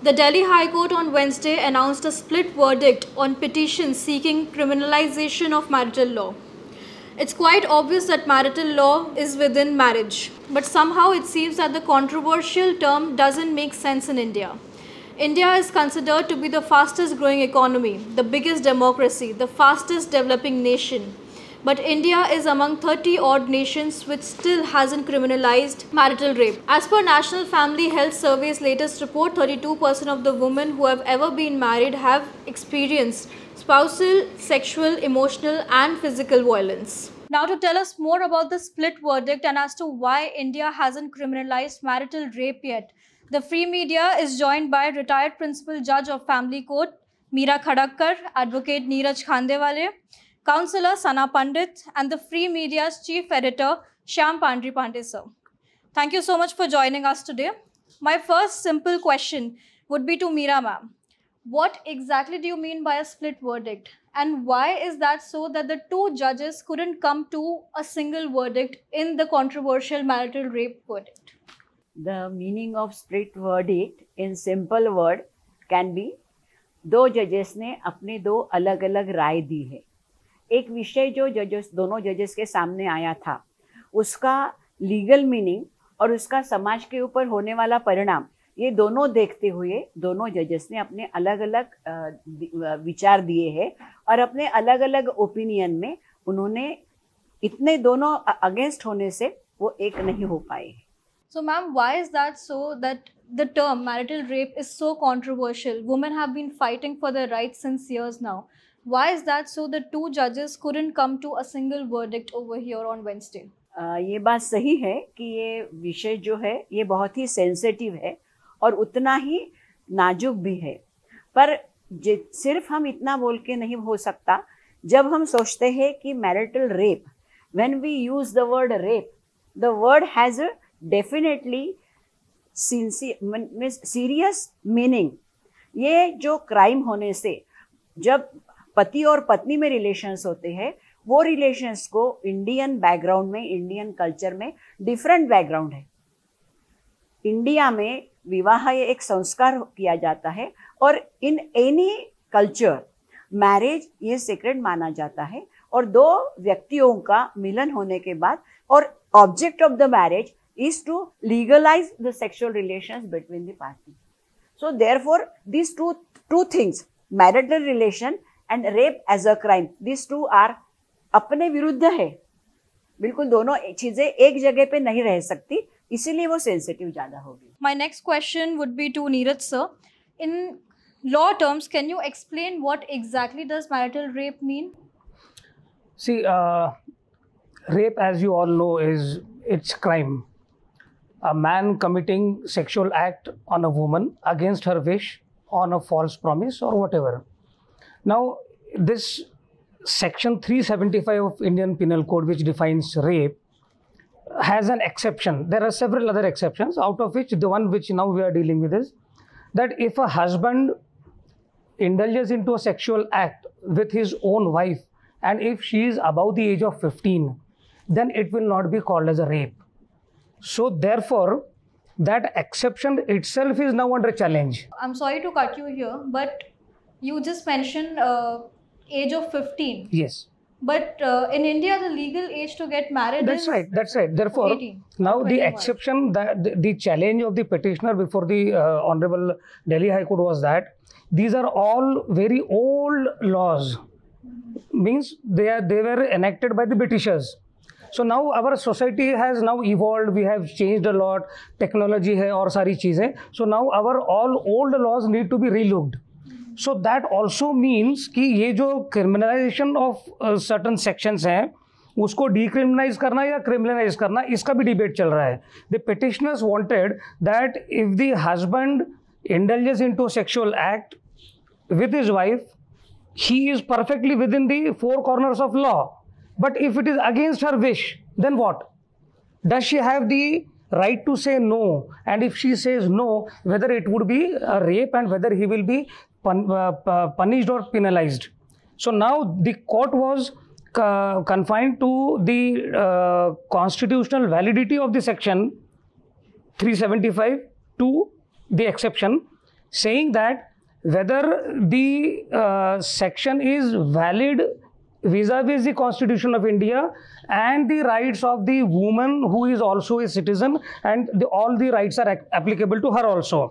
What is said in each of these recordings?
The Delhi High Court on Wednesday announced a split verdict on petitions seeking criminalization of marital law. It's quite obvious that marital law is within marriage, but somehow it seems that the controversial term doesn't make sense in India. India is considered to be the fastest growing economy, the biggest democracy, the fastest developing nation. But India is among 30 odd nations which still hasn't criminalized marital rape. As per National Family Health Survey's latest report, 32% of the women who have ever been married have experienced spousal, sexual, emotional and physical violence. Now to tell us more about the split verdict and as to why India hasn't criminalized marital rape yet, the Free Media is joined by retired Principal Judge of Family Court, Meera Khadakkar, Advocate Neeraj Khandewale, Councillor Sana Pandit and the Free Media's Chief Editor, Shyam Pandri Pandey sir. Thank you so much for joining us today. My first simple question would be to Meera ma'am. What exactly do you mean by a split verdict? And why is that so that the two judges couldn't come to a single verdict in the controversial marital rape verdict? The meaning of split verdict in simple word can be दो जजेस ने अपने दो अलग अलग राय दी है. एक विषय जो दोनों जजेस के सामने आया था उसका लीगल मीनिंग और उसका समाज के ऊपर होने वाला परिणाम, ये दोनों देखते हुए दोनों जजेस ने अपने अलग अलग विचार दिए हैं और अपने अलग अलग ओपिनियन में उन्होंने इतने दोनों अगेंस्ट होने से वो एक नहीं हो पाए. So ma'am, why is that so that the term marital rape is so controversial? Women have been fighting for their rights since years now. Why is that so the two judges couldn't come to a single verdict over here on Wednesday? ये बात सही है कि ये विषय जो है ये बहुत ही सेंसिटिव है और उतना ही नाजुक भी है, पर सिर्फ हम इतना बोल के नहीं हो सकता. जब हम सोचते हैं कि marital rape, when we use the word rape, the word has a definitely serious meaning. ये जो क्राइम होने से जब पति और पत्नी में रिलेशंस होते हैं, वो रिलेशंस को इंडियन बैकग्राउंड में, इंडियन कल्चर में डिफरेंट बैकग्राउंड है. इंडिया में विवाह ये एक संस्कार किया जाता है और इन एनी कल्चर मैरिज ये सीक्रेट माना जाता है और दो व्यक्तियों का मिलन होने के बाद और object of the marriage is to legalize the sexual relations between the parties. So therefore these two things, marital relation and rape as a crime, these two are अपने विरुद्ध है. बिल्कुल दोनों चीजें एक जगह पे नहीं रह सकती, इसीलिए वो सेंसिटिव ज्यादा होगी. My next question would be to Neeraj sir. In law terms, can you explain what exactly does marital rape mean? See, rape, as you all know, it's crime. A man committing sexual act on a woman against her wish, on a false promise or whatever. Now, this section 375 of Indian Penal Code, which defines rape, has an exception. There are several other exceptions, out of which the one which now we are dealing with is that if a husband indulges into a sexual act with his own wife and if she is above the age of 15, then it will not be called as a rape. So therefore, that exception itself is now under challenge. I'm sorry to cut you here, but you just mentioned age of 15. Yes. But in India, the legal age to get married That's is right. That's right. Therefore, 18, now the 21. exception, the challenge of the petitioner before the Honorable Delhi High Court was that these are all very old laws. Means they were enacted by the Britishers. So now our society has now evolved. We have changed a lot. Technology hai aur sari cheezein. So now our all old laws need to be relooked. So that also means कि ये जो criminalization of certain sections हैं उसको decriminalize करना या criminalize करना, इसका भी debate चल रहा है. The petitioners wanted that if the husband indulges into a sexual act with his wife, he is perfectly within the four corners of law. But if it is against her wish, then what? Does she have the right to say no? And if she says no, whether it would be a rape and whether he will be punished or penalized. So now the court was confined to the constitutional validity of the section 375 to the exception, saying that whether the section is valid vis-a-vis the Constitution of India and the rights of the woman who is also a citizen, and all the rights are applicable to her also.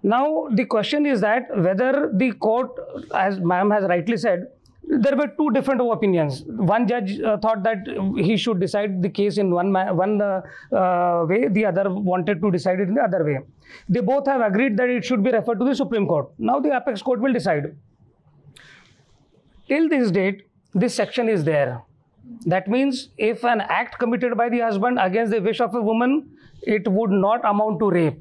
Now the question is that whether the court, as ma'am has rightly said, there were two different opinions. One judge thought that he should decide the case in one way, the other wanted to decide it in the other way. They both have agreed that it should be referred to the Supreme Court. Now the apex court will decide. Till this date, this section is there. That means if an act committed by the husband against the wish of a woman, it would not amount to rape.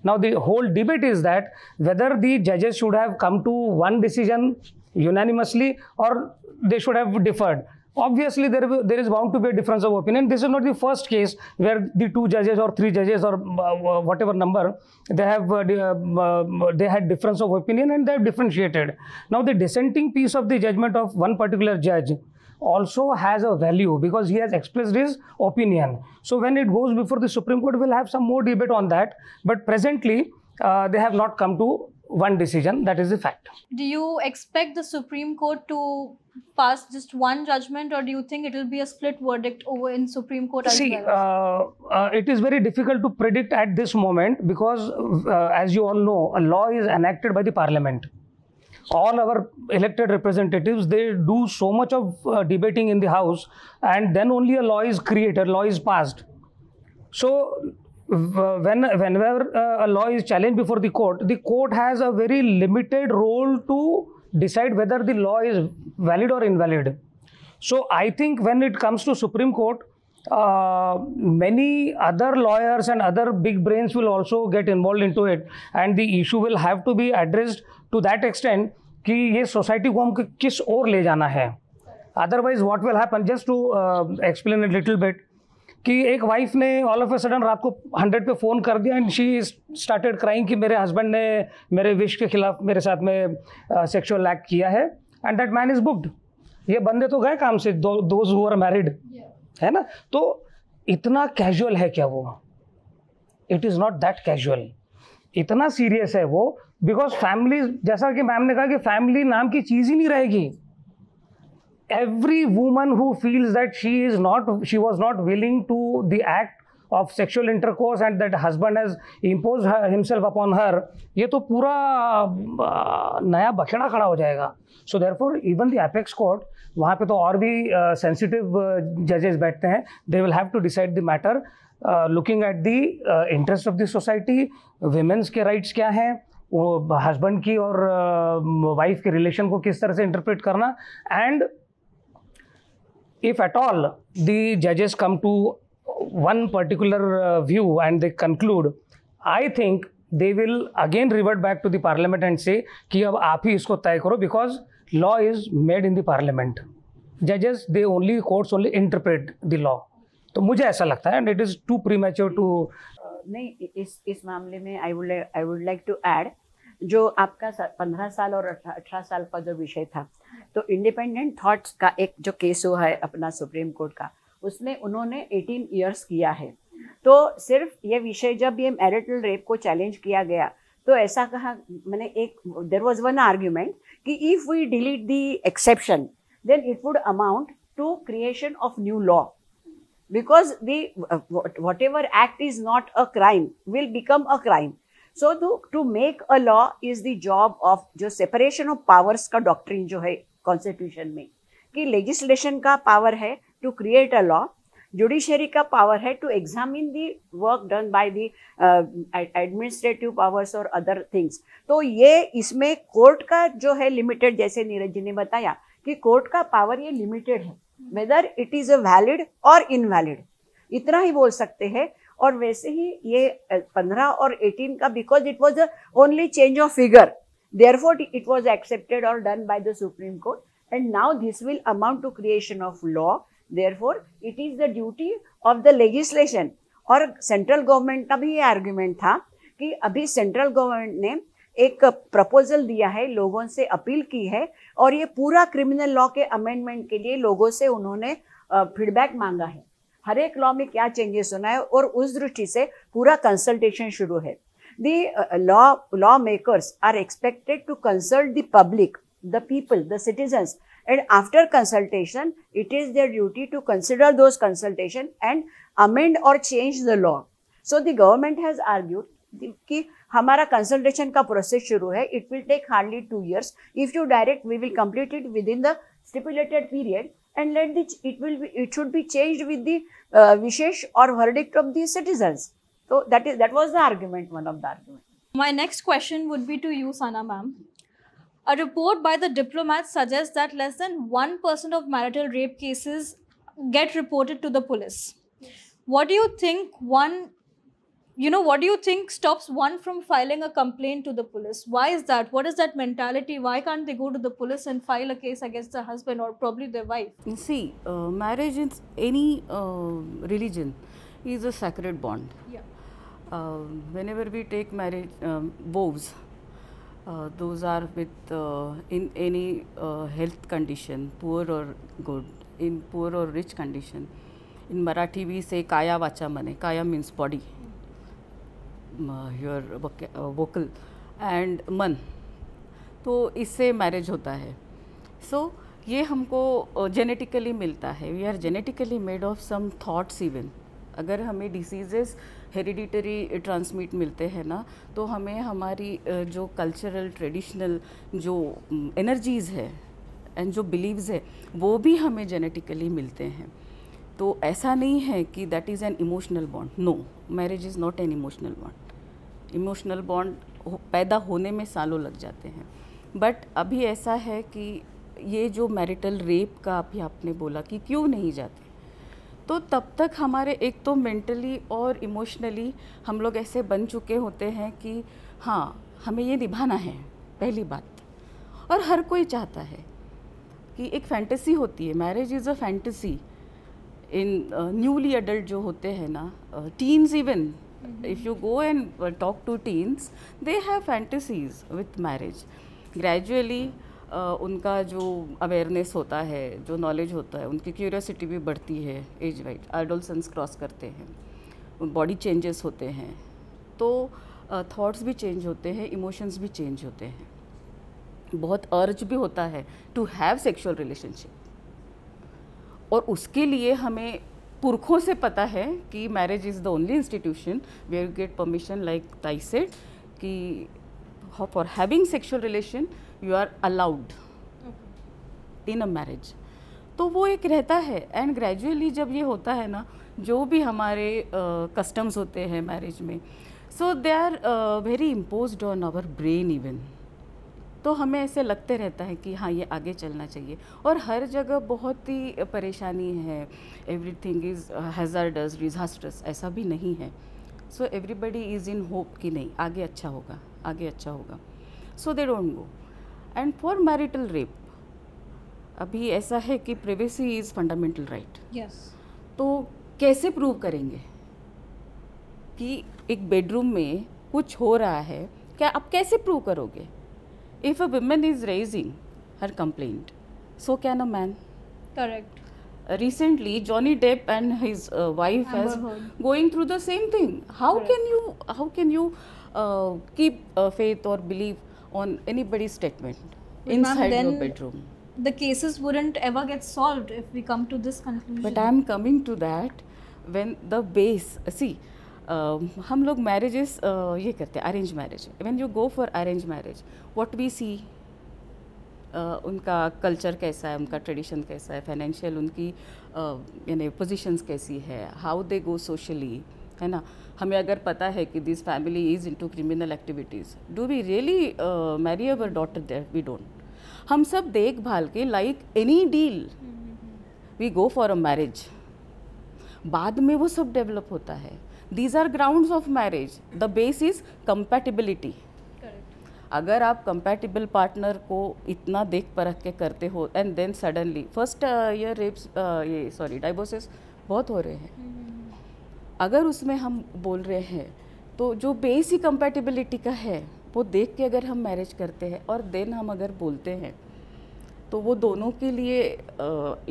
Now the whole debate is that whether the judges should have come to one decision unanimously or they should have differed. Obviously, there is bound to be a difference of opinion. This is not the first case where the two judges or three judges or whatever number, they had difference of opinion and they have differentiated. Now, the dissenting piece of the judgment of one particular judge also has a value because he has expressed his opinion. So, when it goes before the Supreme Court, we'll have some more debate on that. But presently, they have not come to one decision. That is the fact. Do you expect the Supreme Court to pass just one judgment, or do you think it will be a split verdict over in Supreme Court as well? It is very difficult to predict at this moment because as you all know, a law is enacted by the Parliament. All our elected representatives, they do so much of debating in the House, and then only a law is created, law is passed. So whenever a law is challenged before the court has a very limited role to decide whether the law is valid or invalid. So I think when it comes to Supreme Court, many other lawyers and other big brains will also get involved into it, and the issue will have to be addressed to that extent कि ये society को हमको किस ओर ले जाना है. Otherwise what will happen, just to explain a little bit, कि एक वाइफ ने ऑल ऑफ ए सडन रात को 100 पे फ़ोन कर दिया एंड शी स्टार्टेड क्राइंग कि मेरे हस्बैंड ने मेरे विश के खिलाफ मेरे साथ में सेक्सुअल एक्ट किया है and that man is booked. ये बंदे तो गए काम से, दोज हु आर मैरिड, है ना. तो इतना कैजुअल है क्या वो? It is not that casual. इतना सीरियस है वो बिकॉज फैमिली, जैसा कि मैम ने कहा कि फैमिली नाम की चीज़ ही नहीं रहेगी. Every woman who feels that she was not willing to the act of sexual intercourse and that husband has imposed himself upon her, ये तो पूरा नया बखेड़ा खड़ा हो जाएगा. So therefore even the apex court, वहाँ पे तो और भी sensitive judges बैठते हैं. They will have to decide the matter looking at the interest of the society, women's के rights क्या हैं, वो हस्बैंड की और वाइफ के रिलेशन को किस तरह से इंटरप्रेट करना. And if at all the judges come to one particular view and they conclude, I think they will again revert back to the parliament and say कि अब आप ही इसको तय करो because law is made in the parliament. Judges, they only, courts only interpret the law. तो मुझे ऐसा लगता है and it is too premature to नहीं. इस मामले में I would like to add, जो आपका 15 साल और 18 साल का जो विषय था, तो इंडिपेंडेंट थॉट्स का एक जो केस हुआ है अपना सुप्रीम कोर्ट का, उसमें उन्होंने 18 इयर्स किया है. तो सिर्फ ये विषय जब ये मैरिटल रेप को चैलेंज किया गया तो ऐसा कहा मैंने, एक देयर वाज वन आर्ग्यूमेंट कि if we delete the exception then it would amount to creation of new law because the whatever act is not a crime will become a crime. So to make a law is the job of जो separation of powers का doctrine जो है constitution में, कि legislation का power है to create a law, judiciary का power है to examine the work done by the administrative powers और अदर थिंग्स. तो ये इसमें कोर्ट का जो है लिमिटेड, जैसे नीरज जी ने बताया कि कोर्ट का पावर ये लिमिटेड है, whether it is a valid और इनवैलिड, इतना ही बोल सकते हैं. और वैसे ही ये 15 और 18 का, because it was only change of figure, therefore it was accepted और done by the Supreme Court, and now this will amount to creation of law. Therefore it is the duty of the legislation. और central government का भी ये argument था कि अभी central government ने एक प्रपोजल दिया है, लोगों से अपील की है, और ये पूरा क्रिमिनल लॉ के अमेंडमेंट के लिए लोगों से उन्होंने फीडबैक मांगा है, हर एक लॉ में क्या चेंजेस होना है, और उस दृष्टि से पूरा कंसल्टेशन शुरू है. the lawmakers are expected to consult the public, the people, the citizens, and after consultation, it is their duty to consider those consultation and amend or change the law. So the government has argued कि हमारा consultation का process शुरू है, it will take hardly 2 years. If you direct, we will complete it within the stipulated period, and it should be changed with the wishes or verdict of the citizens. So that was the argument, one of the arguments. My next question would be to you, Sana ma'am. A report by the Diplomat suggests that less than 1% of marital rape cases get reported to the police. What do you think what do you think stops one from filing a complaint to the police? Why is that? What is that mentality? Why can't they go to the police and file a case against the husband or probably their wife? See, marriage in any religion is a sacred bond. Yeah. Whenever we take marriage vows, those are with in any health condition, poor or good, in poor or rich condition. In Marathi we say kaya vacha mane. Kaya means body, your vocal, and मन, तो इससे marriage होता है. सो ये हमको genetically मिलता है. We are genetically made of some thoughts. Even अगर हमें डिसीजेस हेरिडिटरी ट्रांसमिट मिलते हैं ना, तो हमें हमारी जो कल्चरल ट्रेडिशनल जो एनर्जीज़ है एंड जो बिलीव्स है वो भी हमें जेनेटिकली मिलते हैं. तो ऐसा नहीं है कि that is an emotional bond. No, marriage is not an emotional bond. Emotional bond पैदा होने में सालों लग जाते हैं. बट अभी ऐसा है कि ये जो मैरिटल रेप का अभी आपने बोला कि क्यों नहीं जाते, तो तब तक हमारे एक तो मेंटली और इमोशनली हम लोग ऐसे बन चुके होते हैं कि हाँ हमें ये निभाना है, पहली बात. और हर कोई चाहता है कि एक फैंटेसी होती है. Marriage is a fantasy in newly adult जो होते हैं ना, teens even, if you go and talk to teens, they have fantasies with marriage. Gradually उनका जो अवेयरनेस होता है, जो नॉलेज होता है, उनकी क्यूरियोसिटी भी बढ़ती है. एज वाइज एडोलसेंस क्रॉस करते हैं, बॉडी चेंजेस होते हैं, तो थॉट्स भी चेंज होते हैं, इमोशंस भी चेंज होते हैं. बहुत अर्ज भी होता है टू हैव सेक्सुअल रिलेशनशिप. और उसके लिए हमें पुरखों से पता है कि marriage is the only institution where you get permission, like I said, कि for having sexual relation you are allowed in a marriage. तो वो एक रहता है. एंड ग्रेजुअली जब ये होता है ना, जो भी हमारे कस्टम्स होते हैं मैरिज में, so they are very imposed on our brain even. तो हमें ऐसे लगते रहता है कि हाँ ये आगे चलना चाहिए. और हर जगह बहुत ही परेशानी है. एवरीथिंग इज़ हैज़ार्डस, डिजास्टर्स, ऐसा भी नहीं है. So everybody is in hope कि नहीं आगे अच्छा होगा, आगे अच्छा होगा. So they don't go. And for marital rape अभी ऐसा है कि privacy is fundamental right. Yes. तो कैसे प्रूव करेंगे कि एक बेडरूम में कुछ हो रहा है? क्या आप कैसे प्रूव करोगे? If a woman is raising her complaint, so can a man. Correct. Recently, Johnny Depp and his wife Amber has Heard. going through the same thing. How Correct. can you keep faith or believe on anybody's statement But inside ma'am, your then bedroom? The cases wouldn't ever get solved if we come to this conclusion. But I am coming to that when the base, see, हम लोग marriages ये करते हैं arrange marriage. When you go for arrange marriage, what we see, उनका culture कैसा है, उनका tradition कैसा है, फाइनेंशियल उनकी यानी पोजीशंस कैसी है, हाउ दे गो सोशली, है ना. हमें अगर पता है कि this family is into criminal activities, do we really marry our daughter there? We don't. हम सब देख भाल के like any deal we go for a marriage. बाद में वो सब डेवलप होता है. These are grounds of marriage. The base is compatibility. Correct. अगर आप compatible partner को इतना देख परख के करते हो and then suddenly first year rapes divorces बहुत हो रहे हैं. अगर उसमें हम बोल रहे हैं तो जो बेस ही compatibility का है वो देख के अगर हम मैरिज करते हैं और देन हम अगर बोलते हैं तो वो दोनों के लिए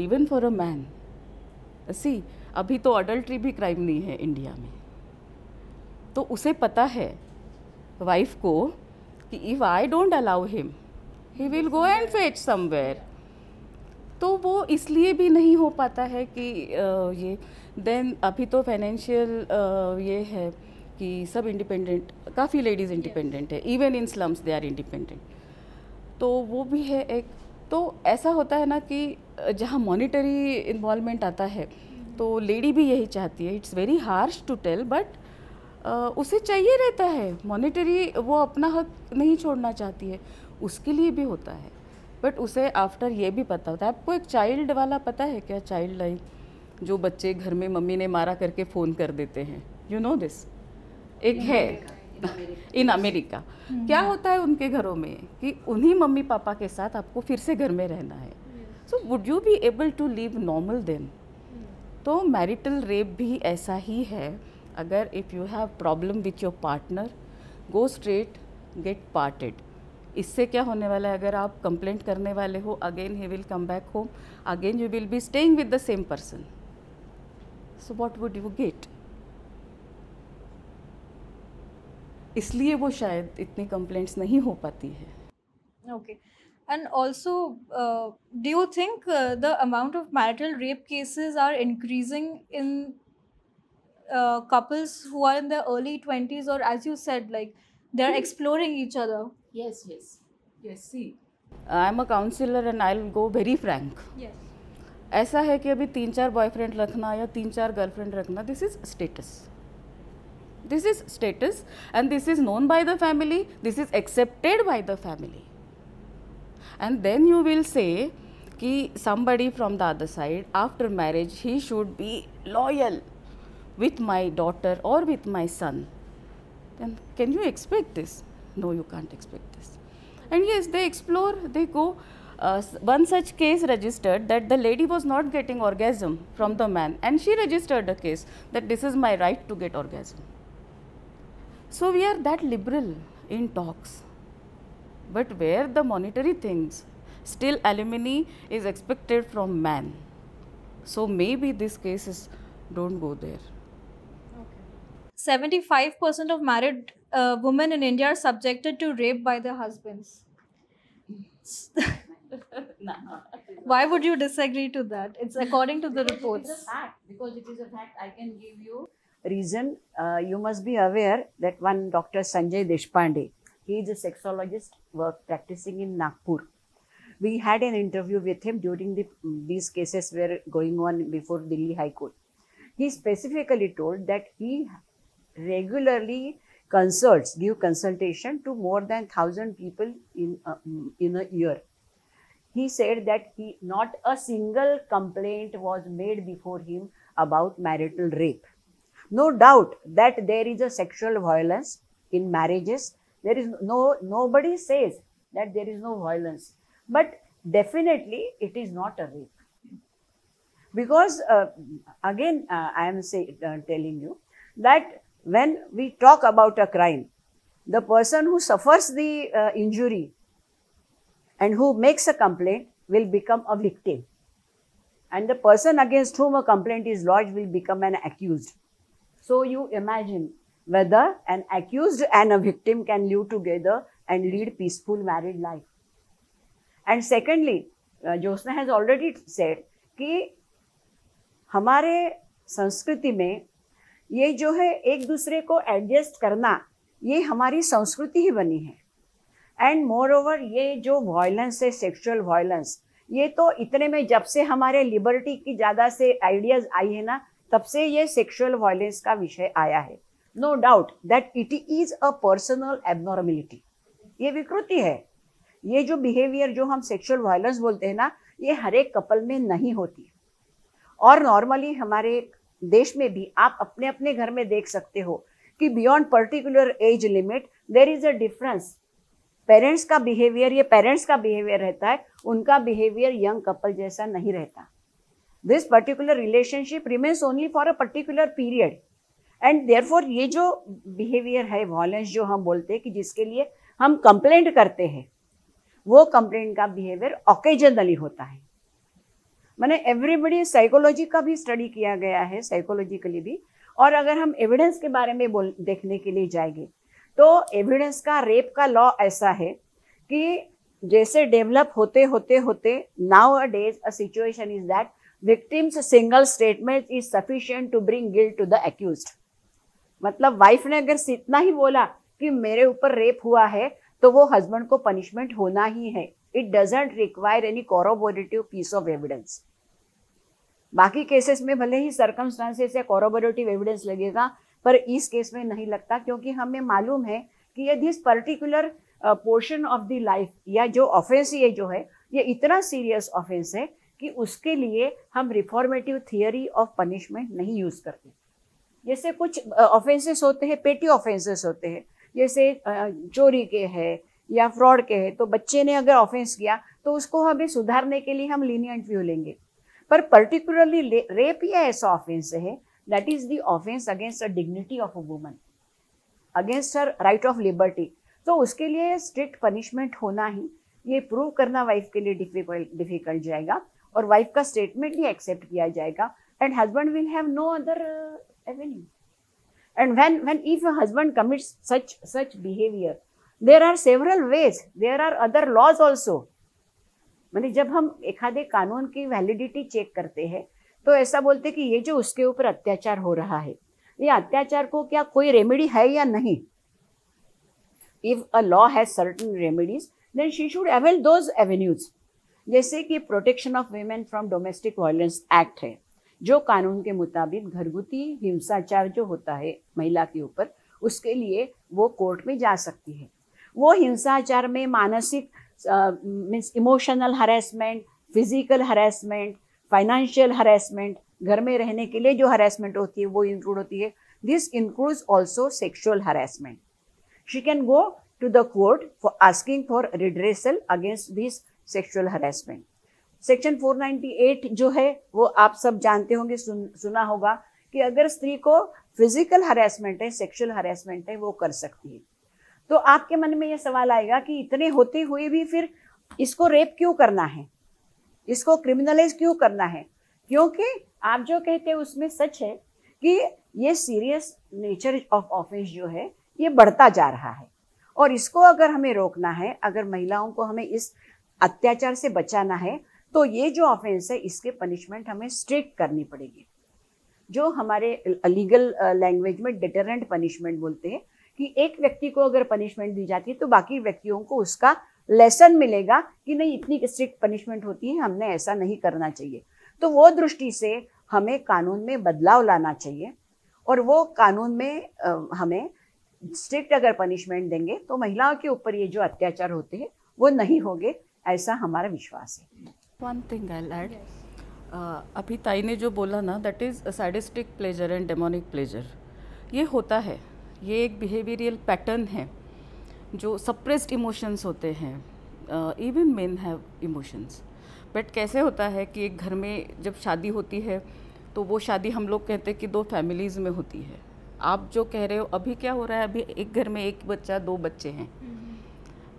इवन फॉर अ मैन, सी अभी तो अडल्ट्री भी क्राइम नहीं है इंडिया में. तो उसे पता है वाइफ को कि if I don't allow him he will go and fetch somewhere. तो वो इसलिए भी नहीं हो पाता है कि ये देन अभी तो फाइनेंशियल ये है कि सब इंडिपेंडेंट, काफ़ी लेडीज़ इंडिपेंडेंट है, even in slums they are independent. तो वो भी है एक। तो ऐसा होता है ना कि जहाँ मॉनिटरी इन्वॉल्वमेंट आता है तो लेडी भी यही चाहती है। It's very harsh to tell but उसे चाहिए रहता है मॉनिटरी, वो अपना हक नहीं छोड़ना चाहती है, उसके लिए भी होता है। बट उसे आफ्टर ये भी पता होता है। आपको एक चाइल्ड वाला पता है क्या, चाइल्ड लाइन, जो बच्चे घर में मम्मी ने मारा करके फ़ोन कर देते हैं, यू नो दिस, एक है इन अमेरिका। क्या होता है उनके घरों में कि उन्हीं मम्मी पापा के साथ आपको फिर से घर में रहना है। So would you be able to live normal then? तो मैरिटल रेप भी ऐसा ही है। अगर if you have problem with your partner, go straight, get parted. इससे क्या होने वाला है, अगर आप कंप्लेंट करने वाले हो, again he will come back home, again you will be staying with the same person. So what would you get? इसलिए वो शायद इतनी कंप्लेंट्स नहीं हो पाती है। Okay. And also, do you think the amount of marital rape cases are increasing in couples who are in their early 20s, or as you said, like they're exploring each other? Yes, yes, yes. See, I'm a counselor and I'll go very frank. Yes. ऐसा है कि अभी 3-4 boyfriend रखना या 3-4 girlfriend रखना, this is status, this is status, and this is known by the family, this is accepted by the family. And then you will say कि somebody from the other side, after marriage he should be loyal with my daughter or with my son. Then can you expect this? No, you can't expect this. And yes, they explore, they go. One such case registered that the lady was not getting orgasm from the man, and she registered a case that this is my right to get orgasm. So we are that liberal in talks, but where the monetary things, still alimony is expected from man. So maybe these cases don't go there. 75% of married women in India are subjected to rape by their husbands. Why would you disagree to that? It's according to the reports. It is a fact. Because it is a fact, I can give you reason. You must be aware that one Dr. Sanjay Deshpande, he is a sexologist practicing in Nagpur. We had an interview with him during these cases were going on before Delhi High Court. He specifically told that he regularly give consultation to more than 1,000 people in a year. He said that not a single complaint was made before him about marital rape. No doubt that there is a sexual violence in marriages. There is nobody says that there is no violence, but definitely it is not a rape. Because again, I am telling you that when we talk about a crime, the person who suffers the injury and who makes a complaint will become a victim, and the person against whom a complaint is lodged will become an accused. So you imagine whether an accused and a victim can live together and lead peaceful married life. And secondly, Jyotsna has already said कि हमारे संस्कृति में ये जो है एक दूसरे को एडजस्ट करना, ये हमारी संस्कृति ही बनी है. एंड मोर ओवर ये जो वायलेंस है, सेक्सुअल वायलेंस, ये तो इतने में जब से हमारे लिबर्टी की ज़्यादा से आइडियाज आई है ना, तब से ये सेक्सुअल वायलेंस का विषय आया है. No doubt that it is a personal abnormality. ये विकृति है. ये जो बिहेवियर जो हम सेक्सुअल वायलेंस बोलते हैं ना, ये हर एक कपल में नहीं होती. और नॉर्मली हमारे देश में भी आप अपने अपने घर में देख सकते हो कि beyond particular age limit there is a difference. Parents का बिहेवियर, ये पेरेंट्स का बिहेवियर रहता है, उनका बिहेवियर यंग कपल जैसा नहीं रहता. This particular relationship remains only for a particular period. And therefore ये जो बिहेवियर है, वायलेंस जो हम बोलते हैं कि जिसके लिए हम कंप्लेंट करते हैं, वो कंप्लेंट का बिहेवियर ऑकेजनली होता है. मैंने एवरीबडी साइकोलॉजी का भी स्टडी किया गया है, साइकोलॉजिकली भी. और अगर हम एविडेंस के बारे में देखने के लिए जाएंगे तो एविडेंस का रेप का लॉ ऐसा है कि जैसे डेवलप होते होते होते nowadays a situation is that victims single statement is sufficient to bring guilt to the accused. मतलब वाइफ ने अगर इतना ही बोला कि मेरे ऊपर रेप हुआ है तो वो हस्बैंड को पनिशमेंट होना ही है। It doesn't require any corroborative piece of evidence. बाकी केसेस में भले ही सर्कमस्टांसेस या कोरोबोरेटिव एविडेंस लगेगा, पर इस केस में नहीं लगता, क्योंकि हमें मालूम है कि ये this particular portion of the life या जो ऑफेंस ये जो है ये इतना सीरियस ऑफेंस है कि उसके लिए हम रिफॉर्मेटिव थियरी ऑफ पनिशमेंट नहीं यूज करते। जैसे कुछ ऑफेंसेस होते हैं, पेटी ऑफेंसेस होते हैं, जैसे चोरी के हैं या फ्रॉड के हैं, तो बच्चे ने अगर ऑफेंस किया तो उसको हमें सुधारने के लिए हम लीनियंट व्यू लेंगे। पर पर्टिकुलरली रेप या ऐसा ऑफेंस है that is the offence against a dignity of a woman, against her right of liberty, तो उसके लिए स्ट्रिक्ट पनिशमेंट होना ही, ये प्रूव करना वाइफ के लिए डिफिकल्ट जाएगा और वाइफ का स्टेटमेंट ही एक्सेप्ट किया जाएगा and husband will have no other avenue. And when if a husband commits such behavior, there are several ways, there are other laws also। माने जब हम एखादे कानून की वैलिडिटी चेक करते हैं तो ऐसा बोलते कि ये जो उसके ऊपर अत्याचार हो रहा है, ये अत्याचार को क्या कोई रेमेडी है या नहीं। If a law has certain remedies then she should avail those avenues. जैसे कि protection of women from domestic violence act है, जो कानून के मुताबिक घरगुती हिंसाचार जो होता है महिला के ऊपर, उसके लिए वो कोर्ट में जा सकती है। वो हिंसाचार में मानसिक means emotional harassment, physical harassment, financial harassment, घर में रहने के लिए जो हरेसमेंट होती है वो इंक्लूड होती है। This includes also sexual harassment. She can go to the court for asking for redressal against this sexual harassment. Section 498 जो है वो आप सब जानते होंगे, सुना होगा कि अगर स्त्री को फिजिकल हरेसमेंट है, सेक्सुअल हरेसमेंट है, वो कर सकती है। तो आपके मन में ये सवाल आएगा कि इतने होते हुए भी फिर इसको रेप क्यों करना है, इसको क्रिमिनलाइज क्यों करना है? क्योंकि आप जो कहते हैं उसमें सच है कि ये सीरियस नेचर ऑफ ऑफेंस जो है ये बढ़ता जा रहा है और इसको अगर हमें रोकना है, अगर महिलाओं को हमें इस अत्याचार से बचाना है, तो ये जो ऑफेंस है इसके पनिशमेंट हमें स्ट्रिक्ट करनी पड़ेगी, जो हमारे लीगल लैंग्वेज में डिटरेंट पनिशमेंट बोलते हैं कि एक व्यक्ति को अगर पनिशमेंट दी जाती है तो बाकी व्यक्तियों को उसका लेसन मिलेगा कि नहीं इतनी स्ट्रिक्ट पनिशमेंट होती है, हमने ऐसा नहीं करना चाहिए। तो वो दृष्टि से हमें कानून में बदलाव लाना चाहिए और वो कानून में हमें स्ट्रिक्ट अगर पनिशमेंट देंगे तो महिलाओं के ऊपर ये जो अत्याचार होते हैं वो नहीं होंगे, ऐसा हमारा विश्वास है। वन थिंग आई ऐड, अभी ताई ने जो बोला ना, that is sadistic pleasure and demonic pleasure, ये होता है, ये एक बिहेवियरल पैटर्न है जो सप्रेस्ड इमोशंस होते हैं। Even men have emotions, but कैसे होता है कि एक घर में जब शादी होती है तो वो शादी हम लोग कहते हैं कि दो फैमिलीज़ में होती है। आप जो कह रहे हो अभी क्या हो रहा है, अभी एक घर में एक बच्चा, दो बच्चे हैं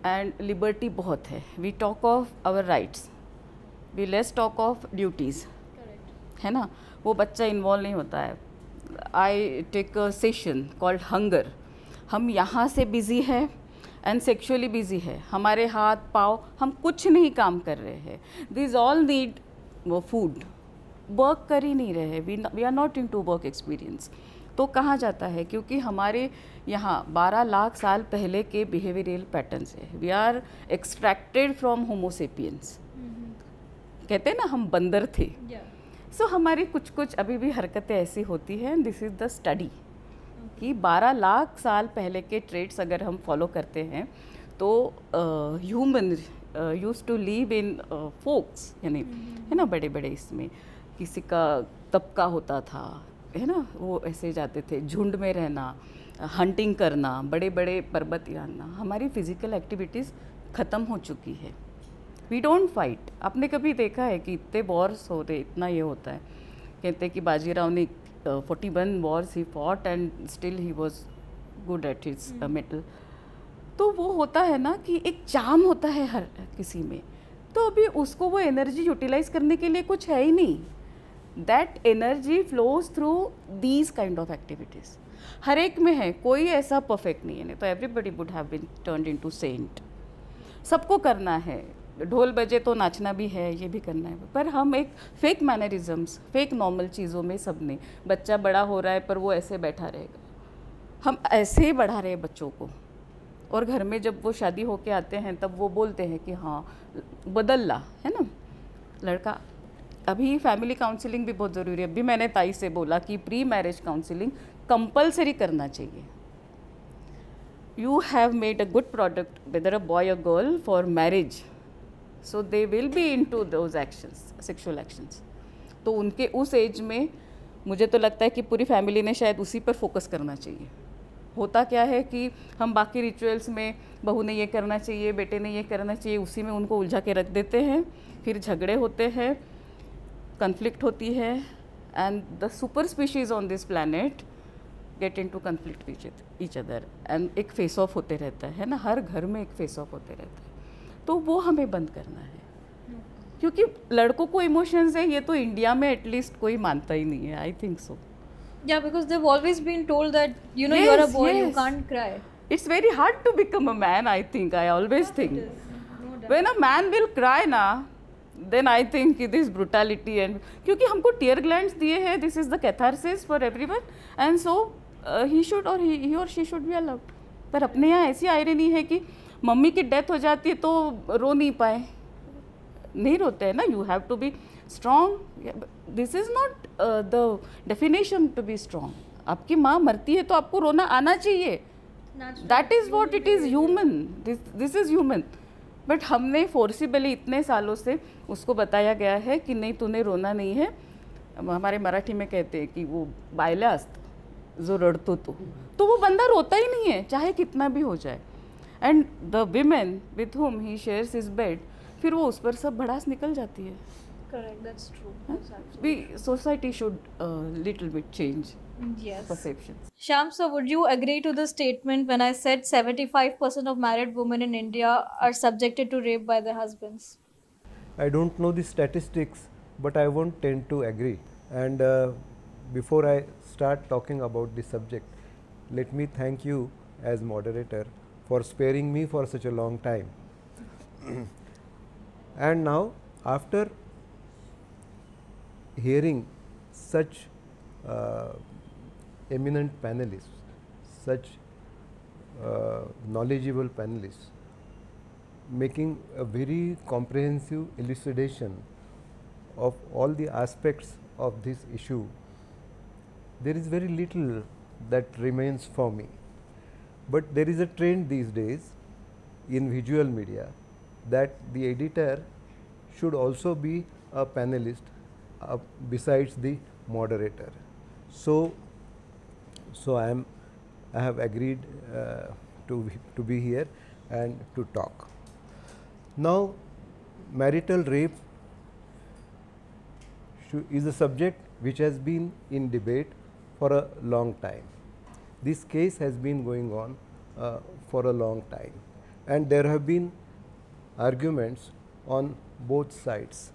एंड लिबर्टी बहुत है। We talk of our rights, we less talk of duties, है ना, वो बच्चा इन्वॉल्व नहीं होता है। I take a session called hunger, हम यहाँ से बिज़ी है एंड सेक्शुअली बिज़ी है, हमारे हाथ पाँव, हम कुछ नहीं काम कर रहे हैं, दिस ऑल नीड वो फूड, वर्क कर ही नहीं रहे, we are not in to work experience. तो कहाँ जाता है, क्योंकि हमारे यहाँ 12 लाख साल पहले के बिहेवियरल पैटर्न्स है। We are extracted from homo sapiens, कहते हैं ना हम बंदर थे। सो हमारी कुछ कुछ अभी भी हरकतें ऐसी होती हैं। दिस इज़ द स्टडी कि 12 लाख साल पहले के ट्रेड्स अगर हम फॉलो करते हैं तो human used to live in folks, यानी है ना, बड़े बड़े इसमें किसी का तबका होता था, है ना, वो ऐसे जाते थे, झुंड में रहना, हंटिंग करना, बड़े बड़े पर्वत याना। हमारी फिजिकल एक्टिविटीज़ ख़त्म हो चुकी है। We don't fight. आपने कभी देखा है कि इतने वॉर्स हो रहे, इतना ये होता है, कहते हैं कि बाजीराव ने 41 Wars he fought and still he was good at his metal. तो वो होता है ना कि एक चार्म होता है हर किसी में, तो अभी उसको वो एनर्जी यूटिलाइज करने के लिए कुछ है ही नहीं। That energy flows through these kind of activities. हर एक में है, कोई ऐसा परफेक्ट नहीं है, नहीं तो everybody would have been turned into saint. सबको करना है, ढोल बजे तो नाचना भी है, ये भी करना है, पर हम एक फेक मैनरिज्म्स, फेक नॉर्मल चीज़ों में सब नहीं। बच्चा बड़ा हो रहा है पर वो ऐसे बैठा रहेगा, हम ऐसे ही बढ़ा रहे हैं बच्चों को, और घर में जब वो शादी होके आते हैं तब वो बोलते हैं कि हाँ बदल ला, है ना लड़का। अभी फैमिली काउंसलिंग भी बहुत ज़रूरी है। अभी मैंने ताई से बोला कि प्री मैरिज काउंसलिंग कंपलसरी करना चाहिए। You have made a good product weather a boy a girl for marriage, so they will be into those actions, sexual actions. तो उनके उस एज में मुझे तो लगता है कि पूरी फैमिली ने शायद उसी पर फोकस करना चाहिए। होता क्या है कि हम बाकी रिचुअल्स में बहू ने ये करना चाहिए, बेटे ने ये करना चाहिए, उसी में उनको उलझा के रख देते हैं, फिर झगड़े होते हैं, कन्फ्लिक्ट होती है, and the super species on this planet get into conflict with each other, and एक फेस ऑफ होते रहता है ना, हर घर में एक फेस ऑफ होते रहता है। तो वो हमें बंद करना है, क्योंकि लड़कों को इमोशंस है, ये तो इंडिया में एटलीस्ट कोई मानता ही नहीं है, I think so. Yeah, because they've always been told that, you know, you're a boy, you can't cry. It's very hard to become a man, I think. I always think. When a man will cry na, then I think it is brutality, and क्योंकि हमको tear glands दिए हैं, this is the catharsis for everyone, and so he should or he or she should be allowed. पर अपने यहाँ ऐसी irony है कि मम्मी की डेथ हो जाती है तो रो नहीं पाए, नहीं रोते हैं ना। You have to be strong, this is not the definition to be strong. आपकी माँ मरती है तो आपको रोना आना चाहिए, that is what it is human, this is human. But हमने फोर्सिबली इतने सालों से उसको बताया गया है कि नहीं तूने रोना नहीं है। हमारे मराठी में कहते हैं कि वो बायला असत जो रड़तो तो वो बंदा रोता ही नहीं है चाहे कितना भी हो जाए। And the women with whom he shares his bed, फिर वो उस पर सब भड़ास निकल जाती है। Correct, that's true. That's absolutely. We society should little bit change Yes. perceptions. Sham, so would you agree to the statement when I said 75% of married women in India are subjected to rape by their husbands? I don't know the statistics, but I won't tend to agree. And before I start talking about this subject, let me thank you as moderator for sparing me for such a long time. And now, after hearing such eminent panelists, such knowledgeable panelists, making a very comprehensive elucidation of all the aspects of this issue, there is very little that remains for me. But there is a trend these days in visual media that the editor should also be a panelist besides the moderator. So I have agreed to be here and to talk. Now, marital rape is a subject which has been in debate for a long time. This case has been going on for a long time, and there have been arguments on both sides.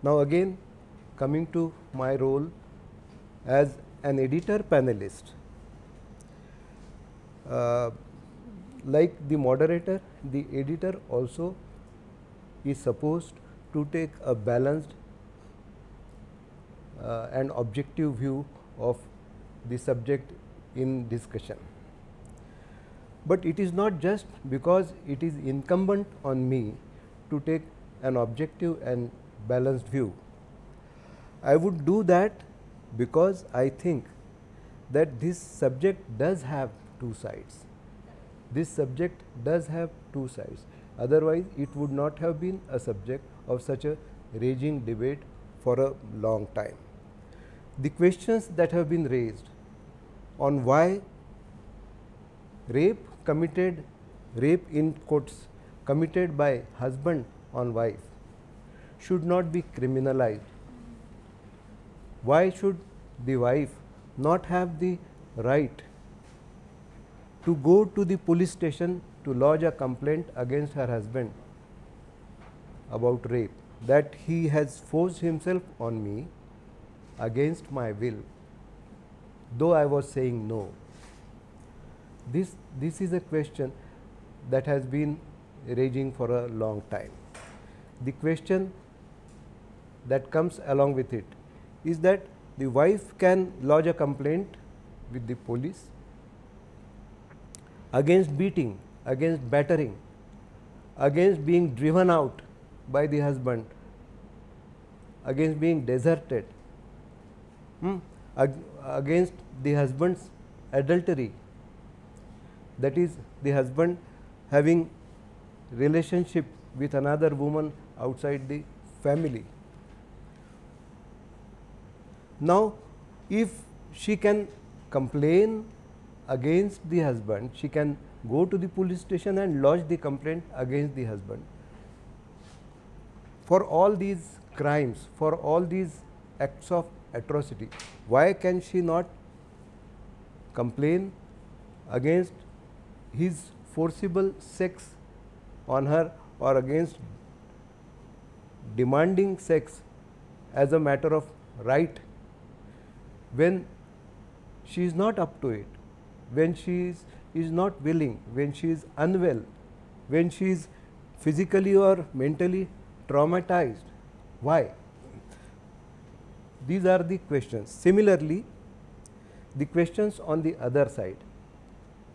Now again, coming to my role as an editor panelist, like the moderator, the editor also is supposed to take a balanced and objective view of the subject in discussion. But it is not just because it is incumbent on me to take an objective and balanced view. I would do that because I think that this subject does have two sides. This subject does have two sides. Otherwise, it would not have been a subject of such a raging debate for a long time. The questions that have been raised on why rape in quotes committed by husband on wife should not be criminalized. Why should the wife not have the right to go to the police station to lodge a complaint against her husband about rape, that he has forced himself on me against my will? though I was saying no. This is a question that has been raging for a long time. The question that comes along with it is that the wife can lodge a complaint with the police against beating, against battering, against being driven out by the husband, against being deserted, against the husband's adultery, that is the husband having relationship with another woman outside the family. Now, if she can complain against the husband, she can go to the police station and lodge the complaint against the husband. For all these crimes, for all these acts of atrocity, why can she not complain against his forcible sex on her, or against demanding sex as a matter of right, when she is not up to it, when she is not willing, when she is unwell, when she is physically or mentally traumatized? Why? These are the questions. Similarly, the questions on the other side,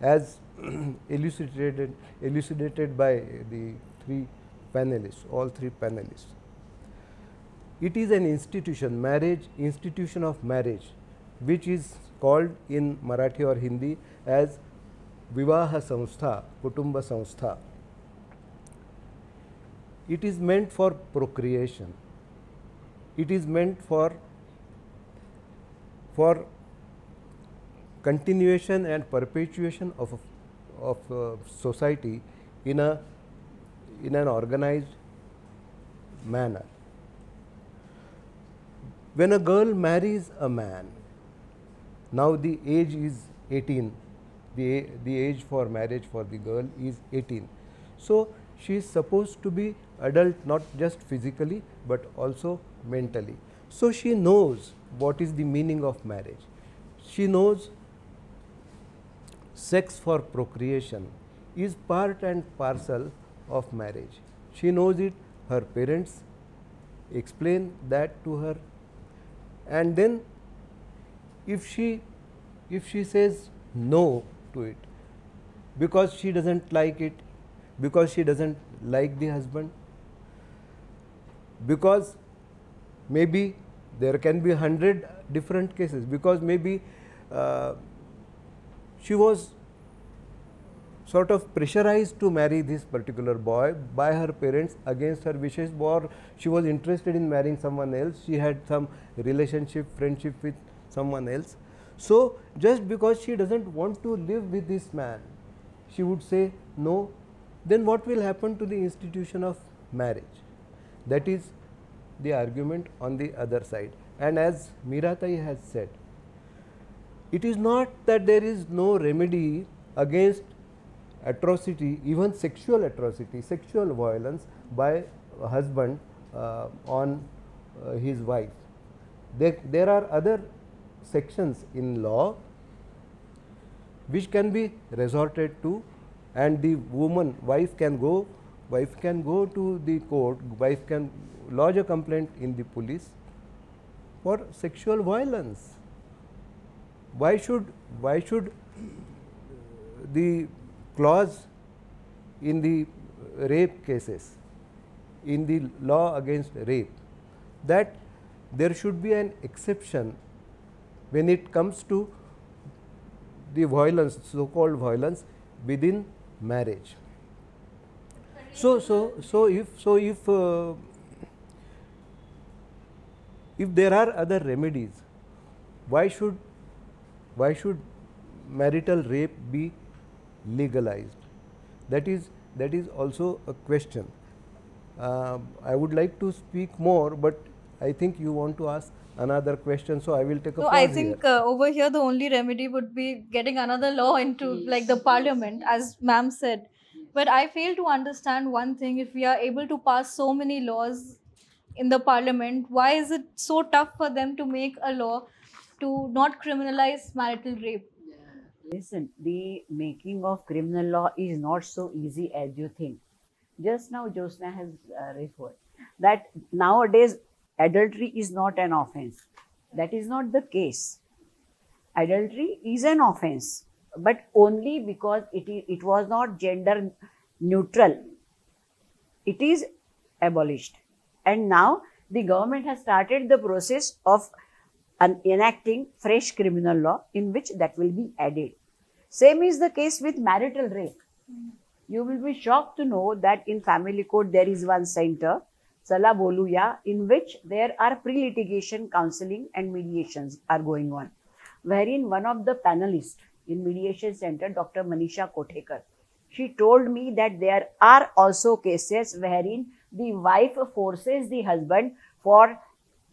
as elucidated by the three panelists, all three panelists. It is an institution, marriage, institution of marriage, which is called in Marathi or Hindi as Vivaha Samstha, Kutumba Samstha. It is meant for procreation. It is meant for continuation and perpetuation of society in an organized manner. When a girl marries a man, now the age is 18, the age for marriage for the girl is 18. So, she is supposed to be adult, not just physically but also mentally. So, she knows what is the meaning of marriage. She knows sex for procreation is part and parcel of marriage. She knows it, her parents explain that to her, and then if she says no to it because she doesn't like it, because she doesn't like the husband, because maybe there can be 100 different cases, because maybe she was sort of pressurized to marry this particular boy by her parents against her wishes, or she was interested in marrying someone else, she had some relationship, friendship with someone else. So, just because she does not want to live with this man, she would say no, then what will happen to the institution of marriage? That is the argument on the other side. And as Meeratai has said, it is not that there is no remedy against atrocity, even sexual atrocity, sexual violence by a husband on his wife. There are other sections in law which can be resorted to, and the wife can go to the court, wife can lodge a complaint in the police for sexual violence. Why should the clause in the rape cases, in the law against rape, that there should be an exception when it comes to the violence, so called violence within marriage. So if there are other remedies, why should marital rape be legalized? That is also a question. I would like to speak more, but I think you want to ask another question, so I will take a pause. So I think over here the only remedy would be getting another law into like the parliament, as ma'am said. But I fail to understand one thing: if we are able to pass so many laws in the parliament, why is it so tough for them to make a law to not criminalize marital rape? Listen, the making of criminal law is not so easy as you think. Just now, Josna has referred that nowadays adultery is not an offense. That is not the case. Adultery is an offense, but only because it was not gender neutral. It is abolished. And now the government has started the process of enacting fresh criminal law in which that will be added. Same is the case with marital rape. You will be shocked to know that in family court there is one center, Sala Boluya, in which there are pre-litigation counseling and mediations are going on, wherein one of the panelists in mediation center, Dr. Manisha Kothekar, she told me that there are also cases wherein the wife forces the husband for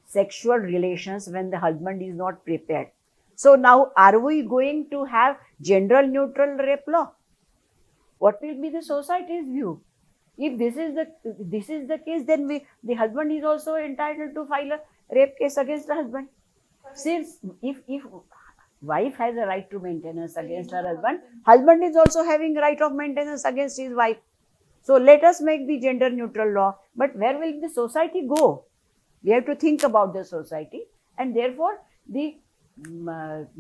sexual relations when the husband is not prepared. So now, are we going to have gender neutral rape law? What will be the society's view? If this is the case, then the husband is also entitled to file a rape case against the husband. Since if wife has a right to maintenance against her husband, husband is also having right of maintenance against his wife. So let us make the gender neutral law. But where will the society go? We have to think about the society, and therefore the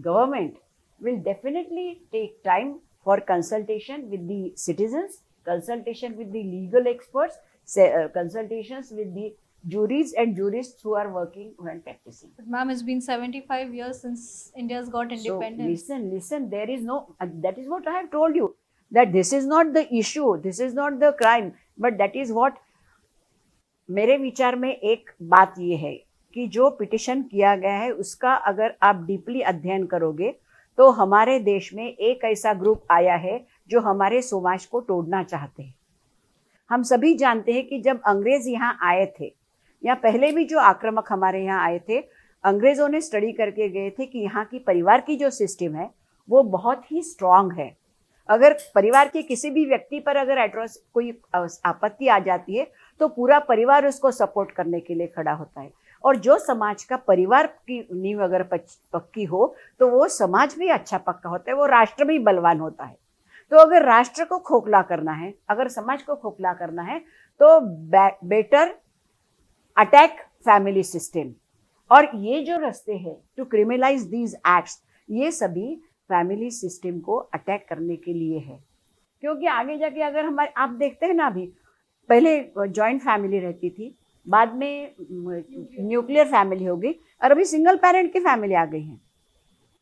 government will definitely take time for consultation with the citizens, consultation with the legal experts, consultations with the juries and jurists who are working and practicing. But ma'am, it's been 75 years since India's got independence. So listen, there is no, that is what I have told you, that this is not the issue, this is not the crime, but that is what, मेरे विचार में एक बात ये है कि जो petition किया गया है उसका अगर आप डीपली अध्ययन करोगे तो हमारे देश में एक ऐसा ग्रुप आया है जो हमारे समाज को तोड़ना चाहते हैं। हम सभी जानते हैं कि जब अंग्रेज यहाँ आए थे या पहले भी जो आक्रामक हमारे यहाँ आए थे, अंग्रेजों ने स्टडी करके गए थे कि यहाँ की परिवार की जो सिस्टम है वो बहुत ही स्ट्रांग है। अगर परिवार के किसी भी व्यक्ति पर अगर कोई आपत्ति आ जाती है तो पूरा परिवार उसको सपोर्ट करने के लिए खड़ा होता है, और जो समाज का परिवार की नींव अगर पक्की हो तो वो समाज भी अच्छा पक्का होता है, वो राष्ट्र भी बलवान होता है। तो अगर राष्ट्र को खोखला करना है, अगर समाज को खोखला करना है तो बेटर अटैक फैमिली सिस्टम। और ये जो रास्ते हैं टू क्रिमिनलाइज दीज एक्ट्स, ये सभी फैमिली सिस्टम को अटैक करने के लिए है। क्योंकि आगे जाके अगर हमारे, आप देखते हैं ना, अभी पहले जॉइंट फैमिली रहती थी, बाद में न्यूक्लियर फैमिली हो गई, और अभी सिंगल पेरेंट की फैमिली आ गई है।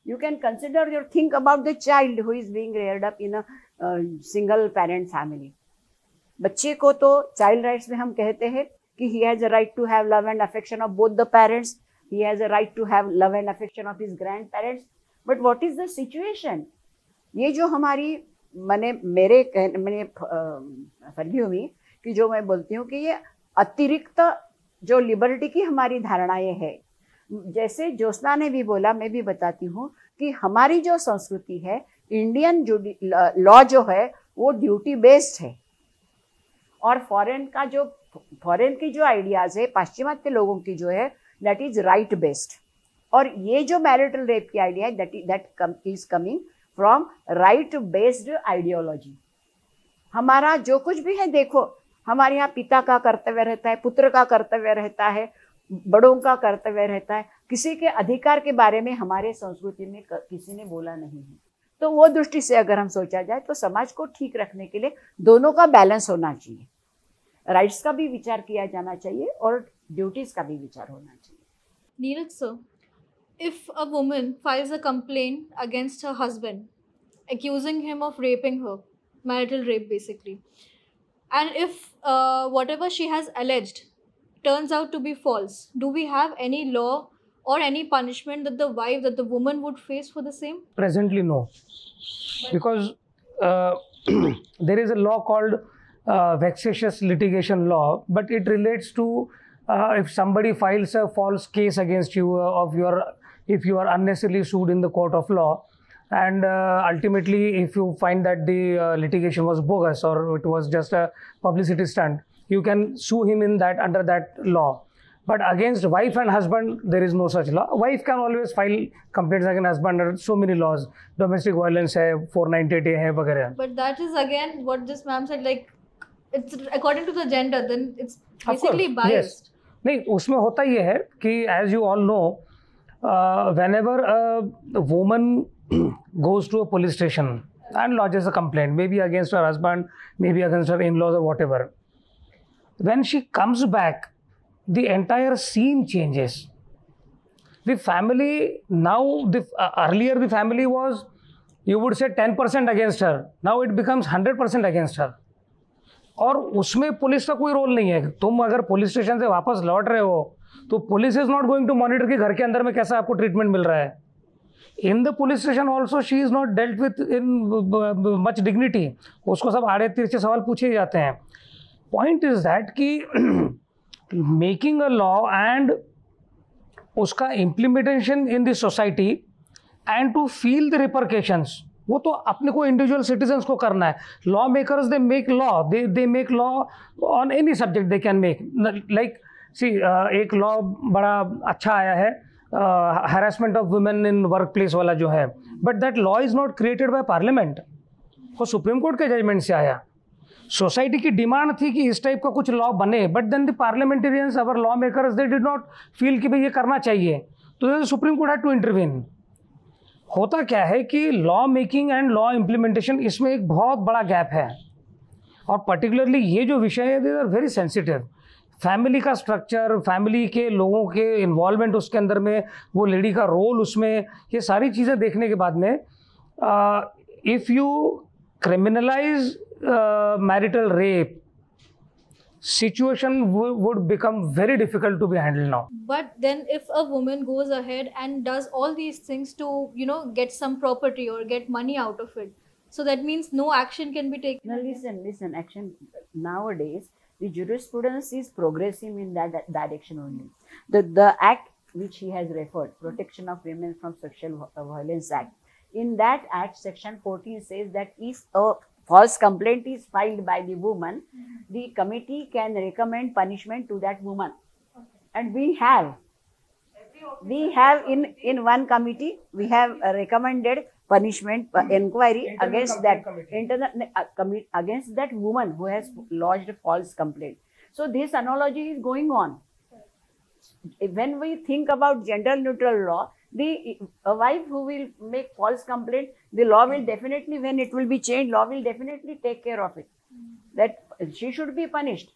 You can consider your think about the child who is being reared up in a single parent family. बच्चे को तो चाइल्ड राइट्स में हम कहते हैं कि he has a right to have love and affection of both the parents, he has a right to have love and affection of his grand parents. But what is the situation? ये जो हमारी मैंने forgive me कि जो मैं बोलती हूँ कि ये अतिरिक्त जो लिबर्टी की हमारी धारणाएं है, जैसे ज्योत्सना ने भी बोला, मैं भी बताती हूँ कि हमारी जो संस्कृति है, इंडियन लॉ जो है वो ड्यूटी बेस्ड है, और फॉरेन की जो आइडियाज है पाश्चिमात्य लोगों की जो है दैट इज राइट बेस्ड। और ये जो मैरिटल रेप की आइडिया है that is coming from right based ideology. हमारा जो कुछ भी है, देखो हमारे यहाँ पिता का कर्तव्य रहता है, पुत्र का कर्तव्य रहता है, बड़ों का कर्तव्य रहता है, किसी के अधिकार के बारे में हमारे संस्कृति में किसी ने बोला नहीं है। तो वो दृष्टि से अगर हम सोचा जाए तो समाज को ठीक रखने के लिए दोनों का बैलेंस होना चाहिए, राइट्स का भी विचार किया जाना चाहिए और ड्यूटीज का भी विचार होना चाहिए। Neeraj sir, if a woman files a complaint against her husband, accusing him of raping her, marital rape basically, and if whatever she has alleged turns out to be false, do we have any law or any punishment that the woman would face for the same? Presently, no, because there is a law called vexatious litigation law, but it relates to if somebody files a false case against you if you are unnecessarily sued in the court of law, and ultimately if you find that the litigation was bogus or it was just a publicity stunt, you can sue him in that under that law. But against wife and husband, there is no such law. Wife can always file complaints against husband. There are so many laws. Domestic violence है, 498A है वगैरह. But that is again what this ma'am said, like it's according to the gender, then it's basically biased. Yes. नहीं, उसमें होता ये है कि as you all know, whenever a woman goes to a police station and lodges a complaint, maybe against her husband, maybe against her in-laws or whatever, when she comes back, the entire scene changes. The family now, earlier the family was, you would say 10% against her. Now it becomes 100% against her. और उसमें police का कोई role नहीं है. तुम अगर police station से वापस लौट रहे हो तो police is not going to monitor कि घर के अंदर में कैसा आपको ट्रीटमेंट मिल रहा है. In the police station also she is not dealt with in much dignity. उसको सब आड़े तिरछे सवाल पूछे जाते हैं. पॉइंट इज दैट कि मेकिंग अ लॉ एंड उसका implementation in the society and to feel the repercussions, वो तो अपने को इंडिविजुअल सिटीजन्स को करना है. Law makers they make law, they make law on any subject they can make. Like see एक law बड़ा अच्छा आया है harassment of women in work place वाला जो है, but that law is not created by parliament. वो supreme court के जजमेंट से आया. सोसाइटी की डिमांड थी कि इस टाइप का कुछ लॉ बने, but then the parliamentarians our law makers they did not feel कि भाई ये करना चाहिए, तो supreme court had to intervene. होता क्या है कि law making and law implementation इसमें एक बहुत बड़ा गैप है. और पर्टिकुलरली ये जो विषय है they are very sensitive. Family का स्ट्रक्चर, फैमिली के लोगों के इन्वॉल्वमेंट उसके अंदर में, वो लेडी का रोल उसमें, ये सारी चीज़ें देखने के बाद में if you criminalise marital rape, situation would become very difficult to be handled now. But then if a woman goes ahead and does all these things to, get some property or get money out of it, so that means no action can be taken. Now listen, action nowadays, the jurisprudence is progressive in that direction only. The act which he has referred, Protection of Women from Sexual Violence Act, in that act section 14 says that if a false complaint is filed by the woman, the committee can recommend punishment to that woman. And we have in one committee, we have recommended punishment inquiry against against that woman who has lodged a false complaint. So this analogy is going on. When we think about gender neutral law, a wife who will make false complaint, the law will definitely, when it will be changed, law will definitely take care of it, that she should be punished.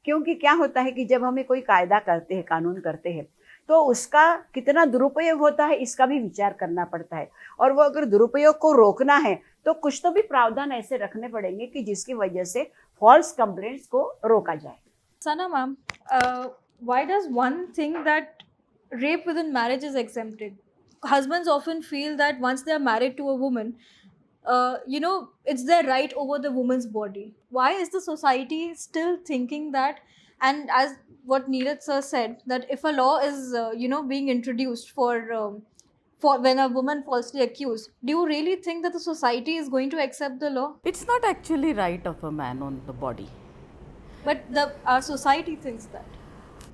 क्योंकि क्या होता है कि जब हमें कोई कायदा करते हैं, कानून करते हैं, तो उसका कितना दुरुपयोग होता है इसका भी विचार करना पड़ता है. और वो अगर दुरुपयोग को रोकना है तो कुछ तो भी प्रावधान ऐसे रखने पड़ेंगे कि जिसकी वजह से फॉल्स कंप्लेंट्स को रोका जाए. Sana ma'am, why does one think that rape within marriage is exempted? Husbands often feel that once they are married to a woman, it's their right over the woman's body. Why is the society still thinking that? And as what Neeraj sir said, that if a law is being introduced for when a woman falsely accused, do you really think that the society is going to accept the law? It's not actually right of a man on the body. But our society thinks that.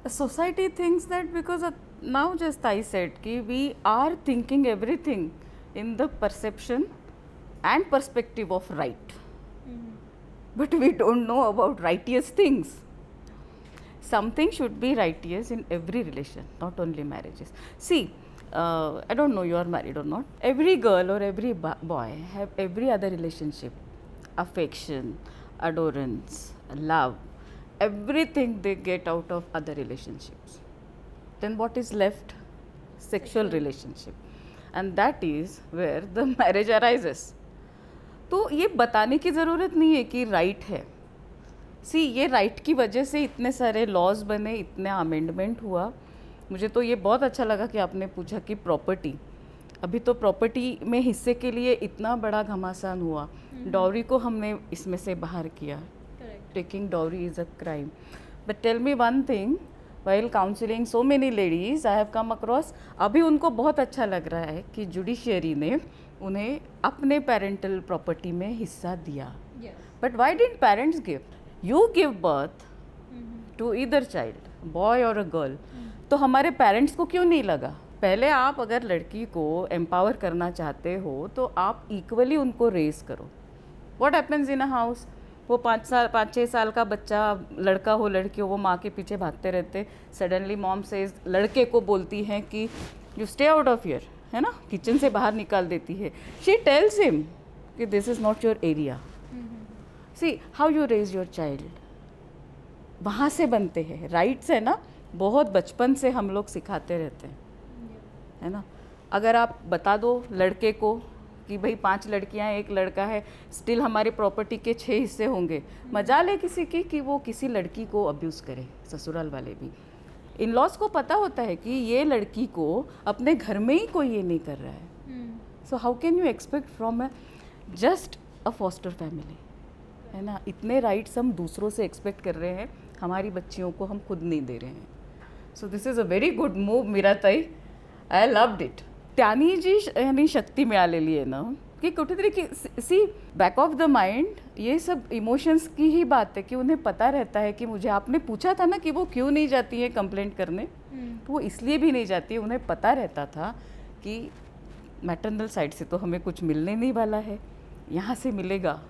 The society thinks that because now just I said कि we are thinking everything in the perception and perspective of right. But we don't know about righteous things. Something should be righteous in every relation, not only marriages. See, I don't know you are married or not. Every girl or every boy have every other relationship, affection, adorance, love, everything they get out of other relationships. Then what is left? Sexual relationship, and that is where the marriage arises. तो ये बताने की ज़रूरत नहीं है कि right है. सी ये राइट की वजह से इतने सारे लॉज बने, इतने अमेंडमेंट हुआ. मुझे तो ये बहुत अच्छा लगा कि आपने पूछा कि प्रॉपर्टी, अभी तो प्रॉपर्टी में हिस्से के लिए इतना बड़ा घमासान हुआ. डॉवरी को हमने इसमें से बाहर किया. Taking dowry is a crime. But tell me one thing, while counseling so many ladies, I have come across, अभी उनको बहुत अच्छा लग रहा है कि जुडिशियरी ने उन्हें अपने पेरेंटल प्रॉपर्टी में हिस्सा दिया. But why didn't parents give? You give birth to either child. Boy और अ गर्ल, तो हमारे पेरेंट्स को क्यों नहीं लगा? पहले आप अगर लड़की को एम्पावर करना चाहते हो तो आप इक्वली उनको रेस करो. What happens in a house? वो 5-6 साल का बच्चा, लड़का हो लड़की हो, वो माँ के पीछे भागते रहते. सडनली मॉम से लड़के को बोलती हैं कि you stay out of here, है ना, किचन से बाहर निकाल देती है. शी टेल्स हिम कि this is not your area. See how you raise your child, वहाँ से बनते हैं. राइट्स है ना, बहुत बचपन से हम लोग सिखाते रहते हैं, है ना. अगर आप बता दो लड़के को कि भाई 5 लड़कियां हैं 1 लड़का है, स्टिल हमारी प्रॉपर्टी के 6 हिस्से होंगे. मजाल है किसी की कि वो किसी लड़की को अब्यूज़ करे, ससुराल वाले भी. इन लॉज को पता होता है कि ये लड़की को अपने घर में ही कोई ये नहीं कर रहा है. So how can you expect from just a foster family, है ना. इतने राइट्स हम दूसरों से एक्सपेक्ट कर रहे हैं, हमारी बच्चियों को हम खुद नहीं दे रहे हैं. So this is a very good move Meeratai, I loved it. त्यानी जी यांनी शक्ती मिळालेली आहे ना, की कुठेतरी की सी बैक ऑफ द माइंड ये सब इमोशंस की ही बात है कि उन्हें पता रहता है कि मुझे, आपने पूछा था ना कि वो क्यों नहीं जाती है कंप्लेंट करने, तो वो इसलिए भी नहीं जाती है, उन्हें पता रहता था कि मैटरनल साइड से तो हमें कुछ मिलने नहीं वाला है, यहाँ से मिलेगा,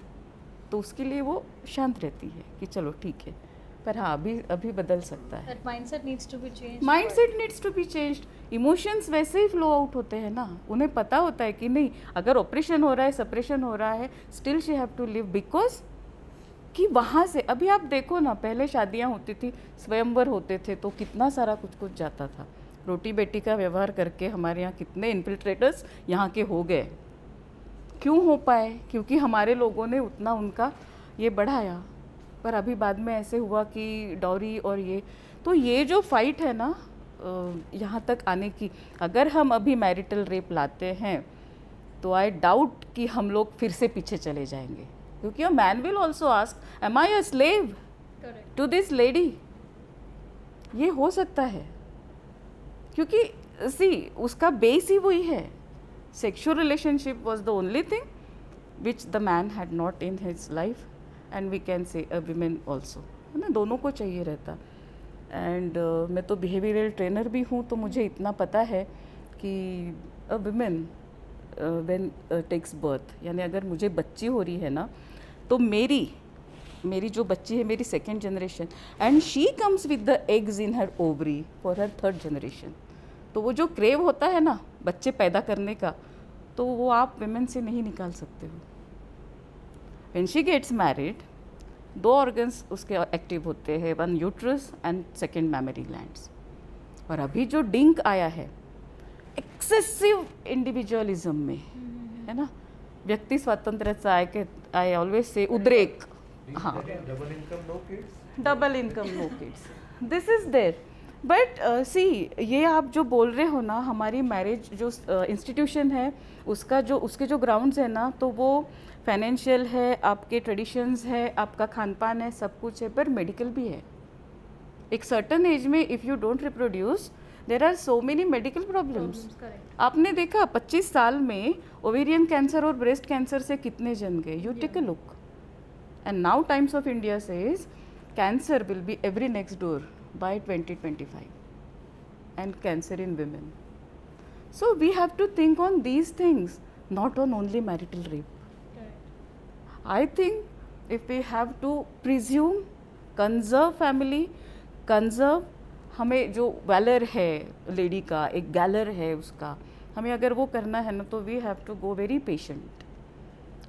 तो उसके लिए वो शांत रहती है कि चलो ठीक है. पर हाँ, अभी बदल सकता है. That mindset needs to be changed. Mindset needs to be changed. Emotions वैसे ही फ्लो आउट होते हैं ना, उन्हें पता होता है कि नहीं, अगर ऑपरेशन हो रहा है, सेपरेशन हो रहा है, still she have to live, because कि वहाँ से अभी आप देखो ना, पहले शादियाँ होती थी, स्वयंवर होते थे, तो कितना सारा कुछ जाता था. रोटी बेटी का व्यवहार करके हमारे यहाँ कितने इन्फिल्ट्रेटर्स यहाँ के हो गए. क्यों हो पाए? क्योंकि हमारे लोगों ने उतना उनका ये बढ़ाया. पर अभी बाद में ऐसे हुआ कि डॉरी और ये, तो ये जो फाइट है ना यहाँ तक आने की, अगर हम अभी मैरिटल रेप लाते हैं तो आई डाउट कि हम लोग फिर से पीछे चले जाएंगे. क्योंकि a man will also ask, am I a slave to this lady? ये हो सकता है, क्योंकि सी उसका बेस ही वही है. Sexual relationship was the only thing which the man had not in his life, and we can say a women also, है ना, दोनों को चाहिए रहता. एंड मैं तो बिहेवियरल ट्रेनर भी हूँ, तो मुझे इतना पता है कि a women when takes birth, यानी अगर मुझे बच्ची हो रही है ना, तो मेरी जो बच्ची है, मेरी 2nd generation, and she comes with the eggs in her ovary for her 3rd generation. तो वो जो क्रेव होता है ना बच्चे पैदा करने का, तो वो आप विमेन से नहीं निकाल सकते हो. When she gets married, 2 organs उसके एक्टिव होते हैं, 1 uterus and 2nd memory glands. और अभी जो डिंक आया है एक्सेसिव इंडिविजुअलिज्म में, है ना, व्यक्ति स्वतंत्रता, आई ऑलवेज से उद्रेक. हाँ, double income no kids, this is there. But see ये आप जो बोल रहे हो ना, हमारी मैरिज जो इंस्टीट्यूशन है उसके जो ग्राउंड्स है ना, तो वो फाइनेंशियल है, आपके ट्रेडिशंस है, आपका खान पान है, सब कुछ है, पर मेडिकल भी है. एक सर्टन एज में if you don't reproduce, there are so many medical problems. आपने देखा 25 साल में ओवेरियन कैंसर और ब्रेस्ट कैंसर से कितने जन गए. You take a look. And now Times of India says cancer will be every next door by 2025, and cancer in women. So we have to think on these things, not on only marital rape. I think if we have to presume, conserve family, conserve, हमें जो valour है lady का, एक गैलर है उसका, हमें अगर वो करना है ना, तो we have to go very patient.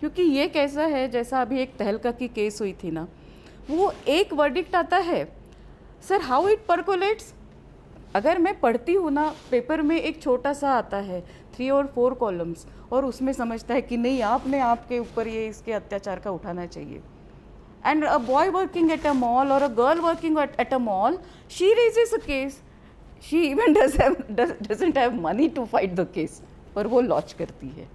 क्योंकि ये कैसा है, जैसा अभी एक तहलका की केस हुई थी ना, वो एक वर्डिक्ट आता है, सर हाउ इट परकोलेट्स. अगर मैं पढ़ती हूँ ना, पेपर में एक छोटा सा आता है 3 और 4 कॉलम्स, और उसमें समझता है कि नहीं, आपने आपके ऊपर ये इसके अत्याचार का उठाना चाहिए. And a boy working at a mall और a girl working at a mall, she raises a case, she even doesn't have money to fight the case, पर वो लॉन्च करती है.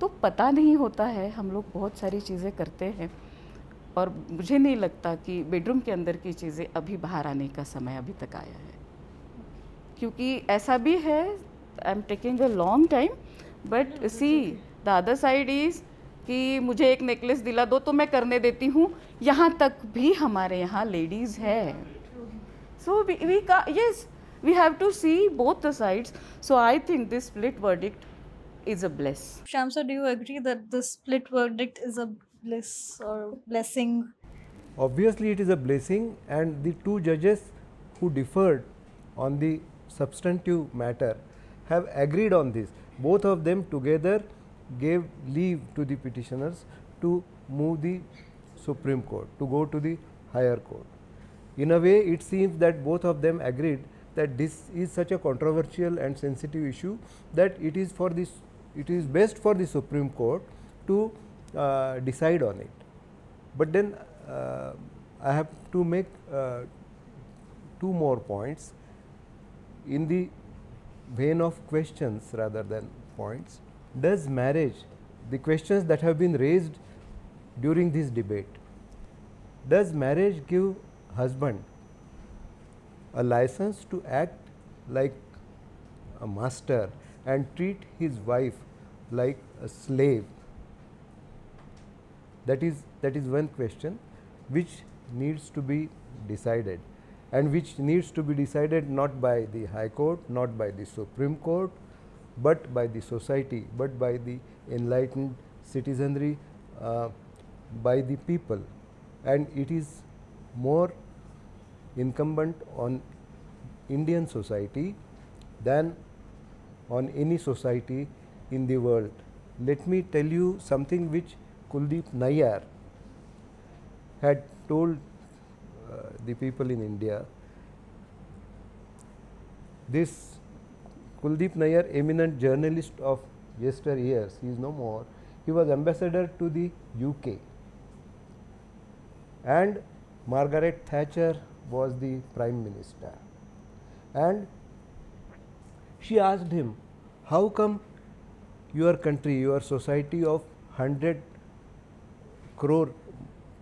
तो पता नहीं होता है, हम लोग बहुत सारी चीज़ें करते हैं, और मुझे नहीं लगता कि बेडरूम के अंदर की चीज़ें अभी बाहर आने का समय अभी तक आया है. क्योंकि ऐसा भी है, I am taking a long time, but see the other side is कि मुझे एक नेकलेस दिला दो तो मैं करने देती हूँ. यहाँ तक भी हमारे यहाँ लेडीज़ है. So yes, we have to see both the sides. So I think this split verdict is a bliss. Shamsa, do you agree that the split verdict is a bliss or blessing? Obviously, it is a blessing, and the two judges who differed on the substantive matter have agreed on this. Both of them together gave leave to the petitioners to move the Supreme Court, to go to the higher court. In a way, it seems that both of them agreed that this is such a controversial and sensitive issue that it is best for the Supreme Court to decide on it. But then I have to make two more points in the vein of questions rather than points. Does marriage, the questions that have been raised during this debate, does marriage give husband a license to act like a master and treat his wife like a slave? That is one question which needs to be decided, and which needs to be decided not by the High Court, not by the Supreme Court, but by the society, but by the enlightened citizenry, by the people. And it is more incumbent on Indian society than on any society in the world. Let me tell you something which Kuldeep Nayyar had told the people in India. This Kuldeep Nayyar, eminent journalist of yesteryears, he is no more. He was ambassador to the UK, and Margaret Thatcher was the Prime Minister, and she asked him, how come your country, your society of 100 crore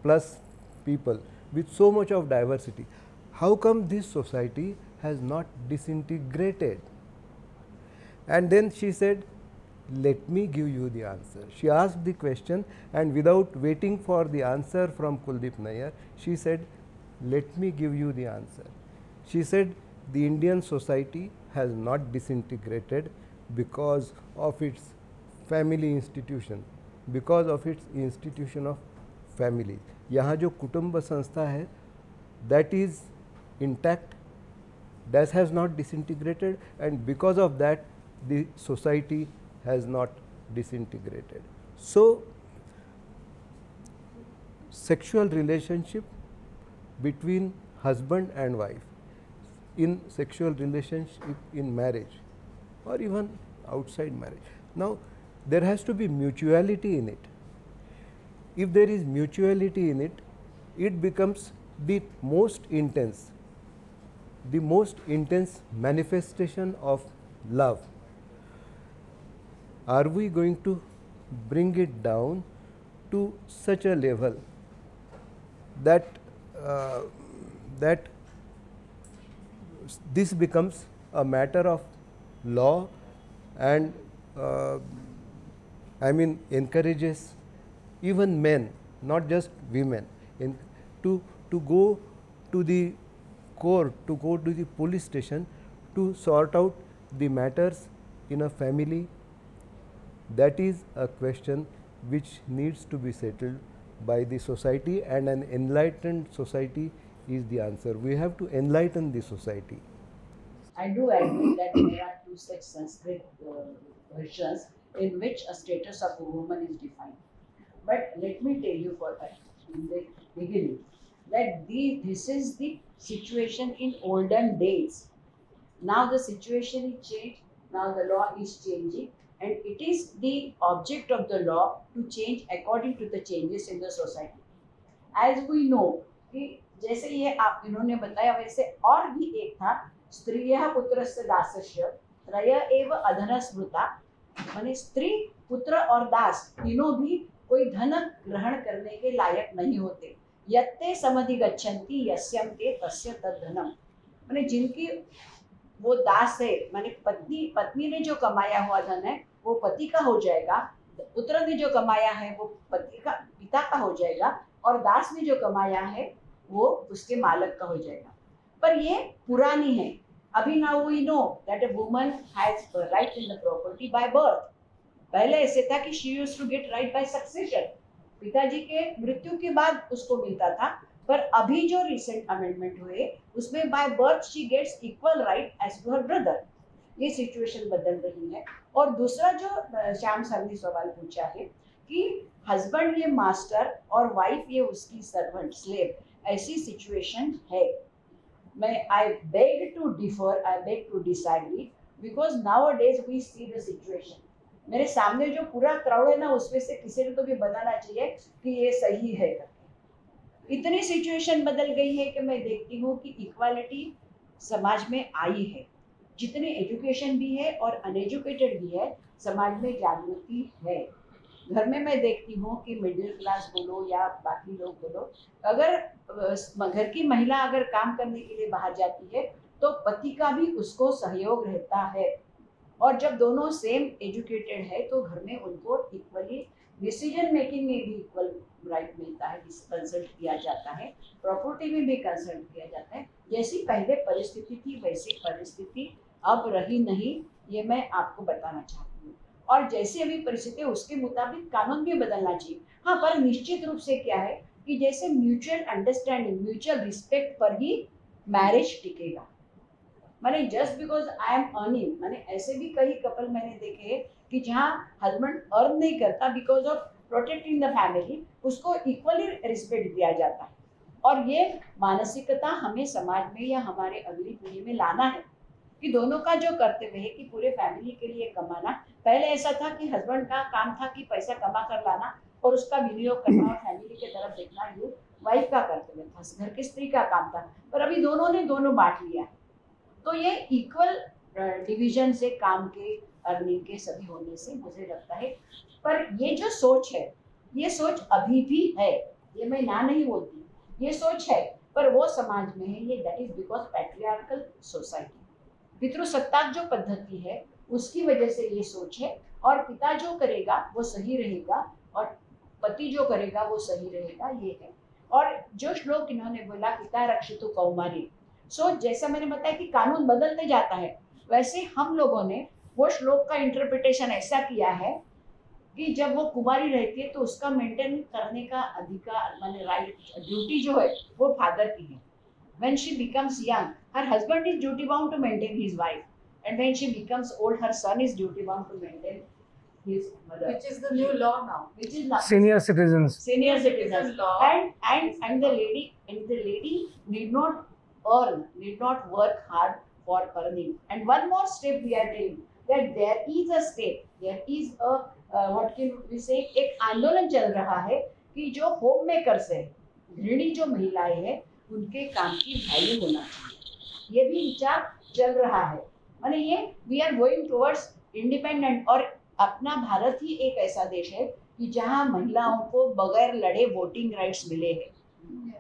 plus people with so much of diversity, how come this society has not disintegrated? And then she said, let me give you the answer. She asked the question, and without waiting for the answer from Kuldeep Nayyar, she said, let me give you the answer. She said, the Indian society has not disintegrated because of its family institution, because of its institution of family. यहाँ जो कुटुंब संस्था है, that is intact, that has not disintegrated, and because of that the society has not disintegrated. So, sexual relationship between husband and wife, in sexual relationship in marriage or even outside marriage. Now, there has to be mutuality in it. If there is mutuality in it, it becomes the most intense manifestation of love. Are we going to bring it down to such a level that this becomes a matter of law and encourages even men, not just women, to go to the court, to go to the police station to sort out the matters in a family? That is a question which needs to be settled by the society, and an enlightened society is the answer. We have to enlighten the society. I do agree that there are two such Sanskrit versions in which a status of a woman is defined. But let me tell you in the beginning that this is the situation in olden days. Now the situation is changed, now the law is changing, and it is the object of the law to change according to the changes in the society. As we know, कि जैसे ये आप इन्होंने बताया वैसे और भी एक था, स्त्रियः पुत्रस्य दासस्य त्रयः एव अधनः स्मृता, माने स्त्री, पुत्र और दास तीनों भी कोई धन ग्रहण करने के लायक नहीं होते। यत्ते समधिगच्छन्ति यस्यं ते तस्य तद्धनम, माने जिनकी वो दास है, माने पत्नी ने जो कमाया हुआ धन है वो पति का हो जाएगा, पुत्र ने जो कमाया है वो पिता का हो जाएगा, और दास ने जो कमाया है वो उसके मालक का हो जाएगा। पर ये पुरानी है. अभी now we know that a woman has right in the property by birth. पहले ऐसे था कि she used to get right by succession, पिताजी के मृत्यु के बाद उसको मिलता था. पर अभी जो रिसेंट अमेंडमेंट हुए उसमें by birth she gets equal right as to her brother. ये सिचुएशन बदल रही है. और दूसरा जो श्याम सर ने सवाल पूछा है कि हस्बैंड ये मास्टर और वाइफ ये उसकी सर्वेंट स्लेव, ऐसी सिचुएशन है. मैं I beg to differ, I beg to disagree, because nowadays we see the situation. मेरे सामने जो पूरा क्राउड है ना, उसमें से किसी ने तो भी बताना चाहिए कि ये सही है करके. इतनी सिचुएशन बदल गई है कि मैं देखती हूँ कि इक्वालिटी समाज में आई है. जितनी एजुकेशन भी है और अनएजुकेटेड भी है, समाज में जागृति है. घर में मैं देखती हूँ कि मिडिल क्लास बोलो या बाकी लोग बोलो, अगर घर की महिला अगर काम करने के लिए बाहर जाती है तो पति का भी उसको सहयोग रहता है. और जब दोनों सेम एजुकेटेड है तो घर में उनको इक्वली डिसीजन मेकिंग में भी इक्वल राइट मिलता है, कंसल्ट किया जाता है, प्रॉपर्टी में भी कंसल्ट किया जाता है. जैसी पहले परिस्थिति थी वैसी परिस्थिति अब रही नहीं, ये मैं आपको बताना चाहती हूँ. और जैसे अभी परिस्थिति है उसके मुताबिक कानून भी बदलना चाहिए. हाँ, पर निश्चित रूप से क्या है कि जैसे म्यूचुअल अंडरस्टैंडिंग, म्यूचुअल रिस्पेक्ट पर ही मैरिज टिकेगा. मैंने just because I am earning, मैंने ऐसे भी कई कपल मैंने देखे कि जहाँ हस्बैंड अर्न नहीं करता, because of protecting the family, उसको इक्वली रिस्पेक्ट दिया जाता है. और ये मानसिकता हमें समाज में या हमारे अगली पीढ़ी में लाना है कि दोनों का जो कर्तव्य है कि पूरे फैमिली के लिए कमाना. पहले ऐसा था कि हस्बैंड का काम था कि पैसा कमा कर लाना और उसका विनियोग करना और फैमिली की तरफ देखना, ये वाइफ का कर्तव्य था, घर की स्त्री का काम था. पर अभी दोनों ने दोनों बांट लिया. तो ये इक्वल डिवीजन से काम के, अर्निंग के सभी होने से मुझे लगता है. पर ये जो सोच है, ये सोच अभी भी है, ये मैं ना नहीं बोलती, ये सोच है, पर वो समाज में है. ये that is because patriarchal society, पितृसत्ताक जो पद्धति है उसकी वजह से ये सोच है. और पिता जो करेगा वो सही रहेगा और पति जो करेगा वो सही रहेगा, ये है. और जो श्लोक इन्होंने बोला पिता रक्षितु कौमारी, सो जैसा मैंने बताया कि कानून बदलते जाता है, वैसे हम लोगों ने वो श्लोक का इंटरप्रिटेशन ऐसा किया है कि जब वो कुमारी रहती है तो उसका मेंटेन करने का अधिकार, माने राइट, ड्यूटी जो है वो फादर की है. When she becomes young, her husband is duty bound to maintain his wife, and when she becomes old, her son is duty bound to maintain his mother. Which is the new law now. Which is not Senior citizens. senior Yes, it is citizens. a law. And the lady need not earn, need not work hard for earning. And one more step we are taking, that there is a step, there is a what can we say, एक आंदोलन चल रहा है कि जो home makers है, गृहिणी जो महिलाएं हैं, उनके काम की वैल्यू होना चाहिए. ये भी विचार चल रहा है. माने ये we are going towards independent. और अपना भारत ही एक ऐसा देश है कि जहाँ महिलाओं को बगैर लड़े वोटिंग राइट्स मिले हैं.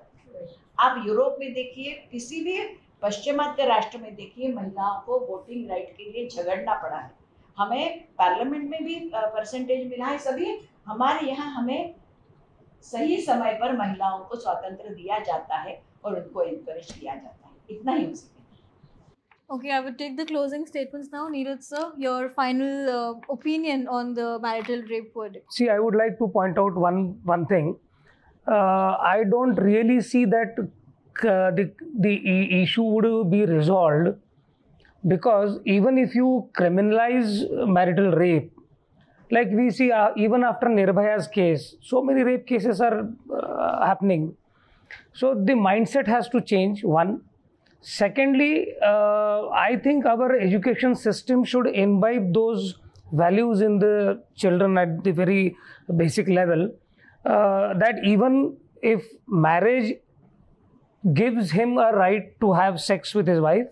आप यूरोप में देखिए, किसी भी पश्चिमात्य राष्ट्र में देखिए, महिलाओं को वोटिंग राइट के लिए झगड़ना पड़ा है. हमें पार्लियामेंट में भी परसेंटेज मिला है सभी. हमारे यहाँ हमें सही समय पर महिलाओं को स्वातंत्र दिया जाता है और उनको एनकरेज किया जाता है. इतना ही हो सके. Okay, I would take the closing statements now. Neeraj sir, your final opinion on the marital rape verdict. See, I would like to point out one thing. I don't really see that the issue would be resolved, because even if you criminalize marital rape, like we see even after Nirbhaya's case, so many rape cases are happening. So the mindset has to change, one. Secondly, I think our education system should imbibe those values in the children at the very basic level, that even if marriage gives him a right to have sex with his wife,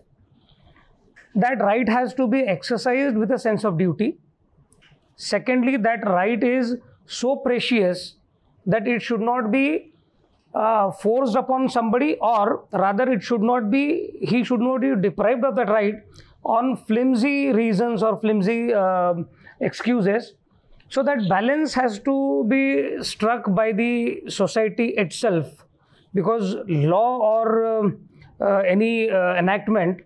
that right has to be exercised with a sense of duty. Secondly, that right is so precious that it should not be forced upon somebody, or rather he should not be deprived of that right on flimsy reasons or flimsy excuses. So that balance has to be struck by the society itself, because law or any enactment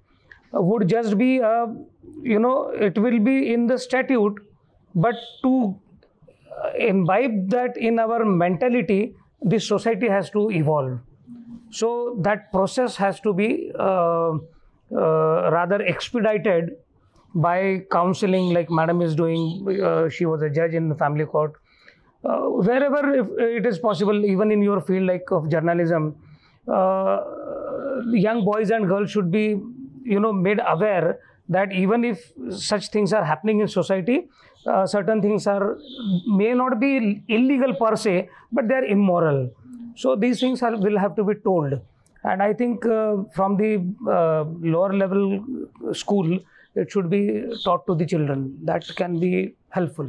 would just be, it will be in the statute, but to imbibe that in our mentality, this society has to evolve. So that process has to be rather expedited by counseling, like Madam is doing. She was a judge in the family court. Wherever if it is possible, even in your field like of journalism, young boys and girls should be, made aware that even if such things are happening in society, certain things may not be illegal per se, but they are immoral. So these things will have to be told. And I think from the lower level school, it should be taught to the children. That can be helpful.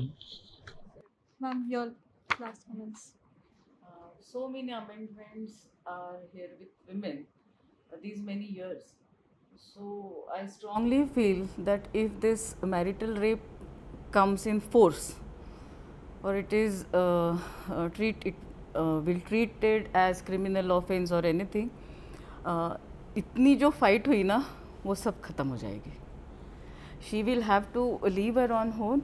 Ma'am, your last comments. So many amendments are here with women these many years. So I strongly feel that if this marital rape comes in force, or it is will treated as criminal offense or anything, इतनी जो fight हुई ना, वो सब खत्म हो जाएगी. She will have to leave her on own.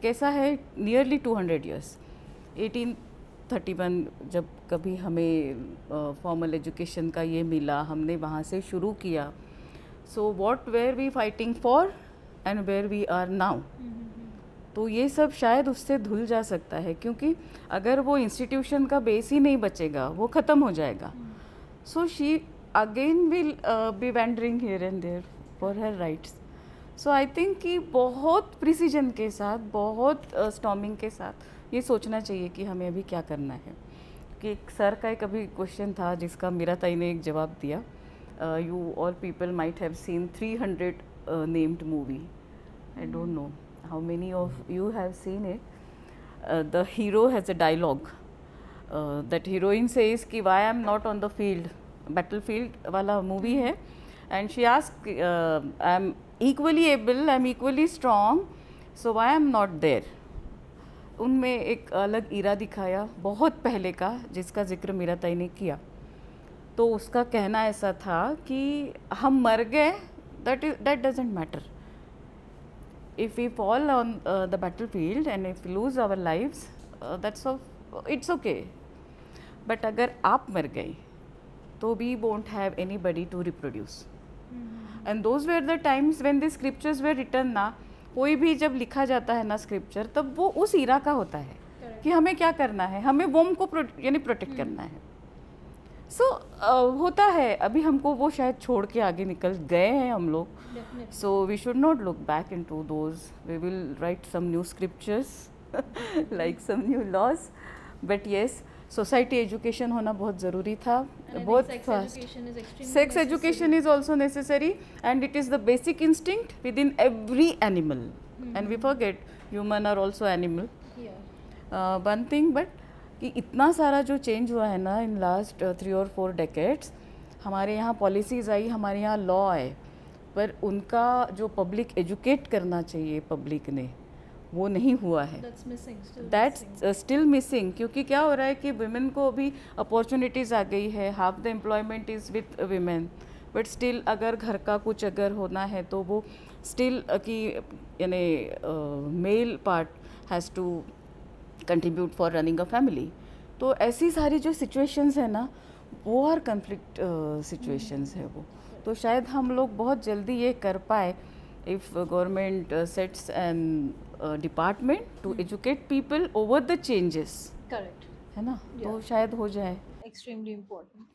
कैसा है, nearly 200 years. 1831 जब कभी हमें फॉर्मल एजुकेशन का ये मिला, हमने वहाँ से शुरू किया. So what were we fighting for and where we are now. तो ये सब शायद उससे धुल जा सकता है, क्योंकि अगर वो इंस्टीट्यूशन का बेस ही नहीं बचेगा, वो ख़त्म हो जाएगा. So she again will be wandering here and there for her rights. So I think कि बहुत प्रिसीजन के साथ, बहुत स्टॉर्मिंग के साथ ये सोचना चाहिए कि हमें अभी क्या करना है. कि एक सर का एक अभी क्वेश्चन था जिसका मीरा ताई ने एक जवाब दिया. You all people might have seen 300 named movie. I don't know how many of you have seen it. The hero has a dialogue that heroine says कि why I am not on the field, battlefield वाला movie है, and she asks I am equally able, I am equally strong, so why I am not there. उनमें एक अलग इरा दिखाया बहुत पहले का, जिसका जिक्र मीरा ताई ने किया. तो उसका कहना ऐसा था कि हम मर गए, that doesn't matter. If we fall on the battlefield and if we lose our lives, it's okay. But अगर आप मर गए, तो we won't have anybody to reproduce. And those were the times when the scriptures were written ना. कोई भी जब लिखा जाता है ना स्क्रिप्चर, तब वो उस इरा का होता है. Correct. कि हमें क्या करना है, हमें वोम को यानी प्रोटेक्ट करना है. सो होता है, अभी हमको वो शायद छोड़ के आगे निकल गए हैं हम लोग. So we should not look back into those. We will write some new scriptures like some new laws. But yes, society education होना बहुत ज़रूरी था, बहुत fast. Sex education is also necessary and it is the basic instinct within every animal. And we forget human are also animal. One thing, but कि इतना सारा जो change हुआ है ना इन लास्ट 3 or 4 डेकेड्स. हमारे यहाँ policies आई, हमारे यहाँ लॉ आए, पर उनका जो पब्लिक एजुकेट करना चाहिए पब्लिक ने, वो नहीं हुआ है. That's still missing. क्योंकि क्या हो रहा है कि वुमेन को अभी अपॉर्चुनिटीज़ आ गई है, half the employment is with women, but still अगर घर का कुछ अगर होना है तो वो स्टिल कि यानी male part has to contribute for running a family. तो ऐसी सारी जो सिचुएशंस है ना, वो आर कन्फ्लिक्ट सिचुएशंस है वो. तो शायद हम लोग बहुत जल्दी ये कर पाए if government sets an department to educate people over the changes. Correct है ना. तो शायद हो जाए. Extremely important.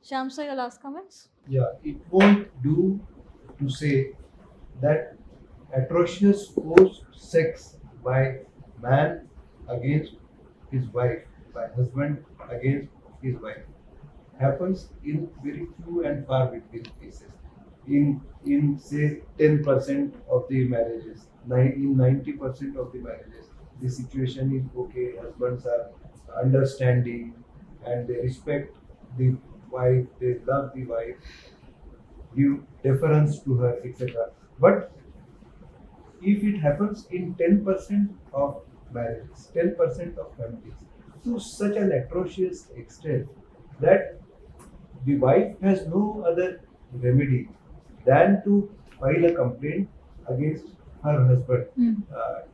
Shyam sir, your last comments? Yeah, it won't do to say that atrocious forced sex by man against his wife, by husband against his wife, happens in very few and far between cases. In say 10% of the marriages, in 90% of the marriages, the situation is okay. Husbands are understanding and they respect the wife, they love the wife, give deference to her, etc. But if it happens in 10% of marriages, 10% of families, to such an atrocious extent that the wife has no other remedy than to file a complaint against her husband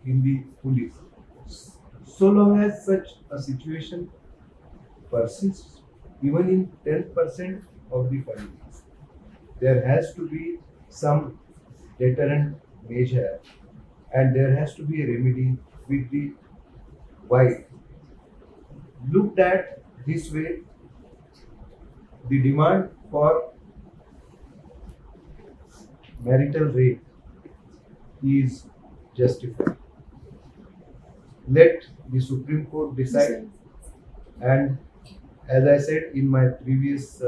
in the police. So long as such a situation persists, even in 10% of the families, there has to be some deterrent measure and there has to be a remedy with the wife. Looked at this way, the demand for marital rape is justified. Let the Supreme Court decide. And as I said in my previous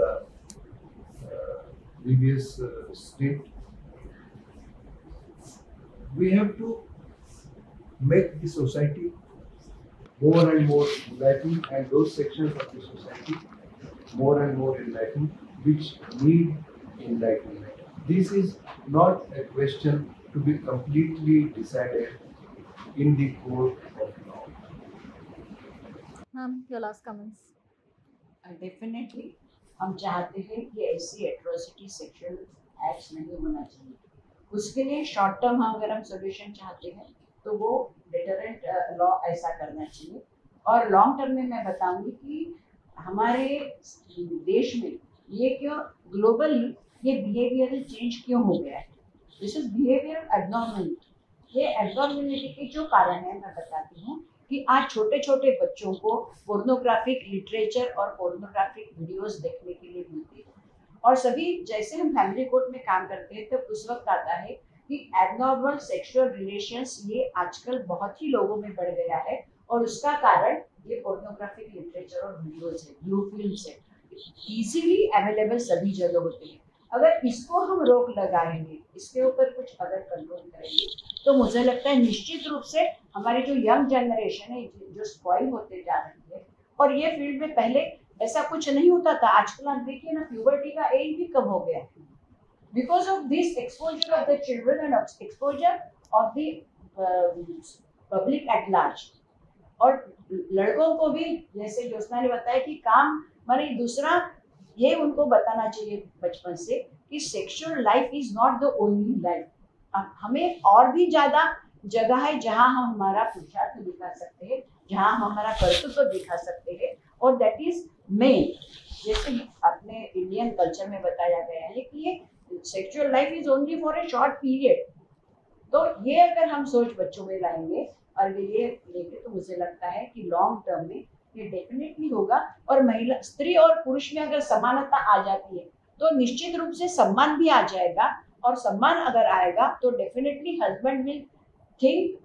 state, we have to make the society more and more enlightened, and those sections of the society more and more enlightened which need enlightenment. This is not a question to be completely decided in the court of law. Ma'am, your last comments. Definitely हम चाहते हैं कि ऐसी atrocity sexual acts नहीं होना चाहिए. उसके लिए शॉर्ट टर्म अगर हम सोल्यूशन चाहते हैं तो वो डिटरेंट लॉ ऐसा करना चाहिए. और लॉन्ग टर्म में मैं बताऊंगी कि हमारे देश में ये क्यों ग्लोबली ये बिहेवियरल चेंज क्यों हो गया है. This is behavioural abnormality. ये एब्नॉर्मलिटी के जो कारण है मैं बताती हूँ कि आज छोटे छोटे बच्चों को पोर्नोग्राफिक लिटरेचर और पोर्नोग्राफिक वीडियोस देखने के लिए मिलती है. और सभी जैसे हम फैमिली कोर्ट में काम करते हैं तब उस वक्त आता है कि एबनॉर्मल सेक्सुअल रिलेशंस ये आजकल बहुत ही लोगों में बढ़ गया है और उसका कारण ये पोर्नोग्राफिक लिटरेचर और वीडियोस है, ब्लू फिल्म्स है, इजीली अवेलेबल सभी जगह होते हैं. अगर इसको हम रोक लगाएंगे, इसके ऊपर कुछ अगर कंट्रोल करेंगे तो मुझे लगता है निश्चित रूप से हमारी जो यंग जनरेशन है जो स्पॉइल होते जा रही है. और ये फील्ड में पहले ऐसा कुछ नहीं होता था. आजकल आप देखिए ना, प्यूबर्टी का एज भी कम हो गया है because of this exposure of the children and exposure of the public at large. और लड़कों को भी जैसे ज्योत्सना ने बताया कि काम माने दूसरा ये उनको बताना चाहिए बचपन से कि sexual life is not the only life. हमें और भी ज्यादा जगह है जहां हम हमारा पुरुषार्थ दिखा सकते हैं, जहां हम हमारा कर्तव्य दिखा सकते हैं. और दैट इज मेन. जैसे अपने इंडियन कल्चर में बताया गया है कि ये sexual life is only for a short period. तो ये अगर हम सोच बच्चों में लाएंगे और ये लेंगे तो मुझे लगता है कि लॉन्ग टर्म में ये डेफिनेटली होगा. और महिला, स्त्री और पुरुष में अगर समानता आ जाती है तो निश्चित रूप से सम्मान भी आ जाएगा. और सम्मान अगर आएगा तो definitely husband will think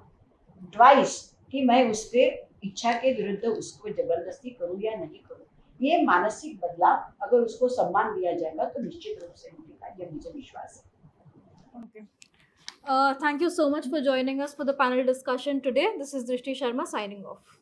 twice कि मैं उसके इच्छा के विरुद्ध उसको जबरदस्ती करूं या नहीं करूं. ये मानसिक बदलाव अगर उसको सम्मान दिया जाएगा तो निश्चित रूप से होगा, ये मुझे विश्वास है. Okay. Thank you so much for joining us for the panel discussion today. This is Drishti Sharma signing off.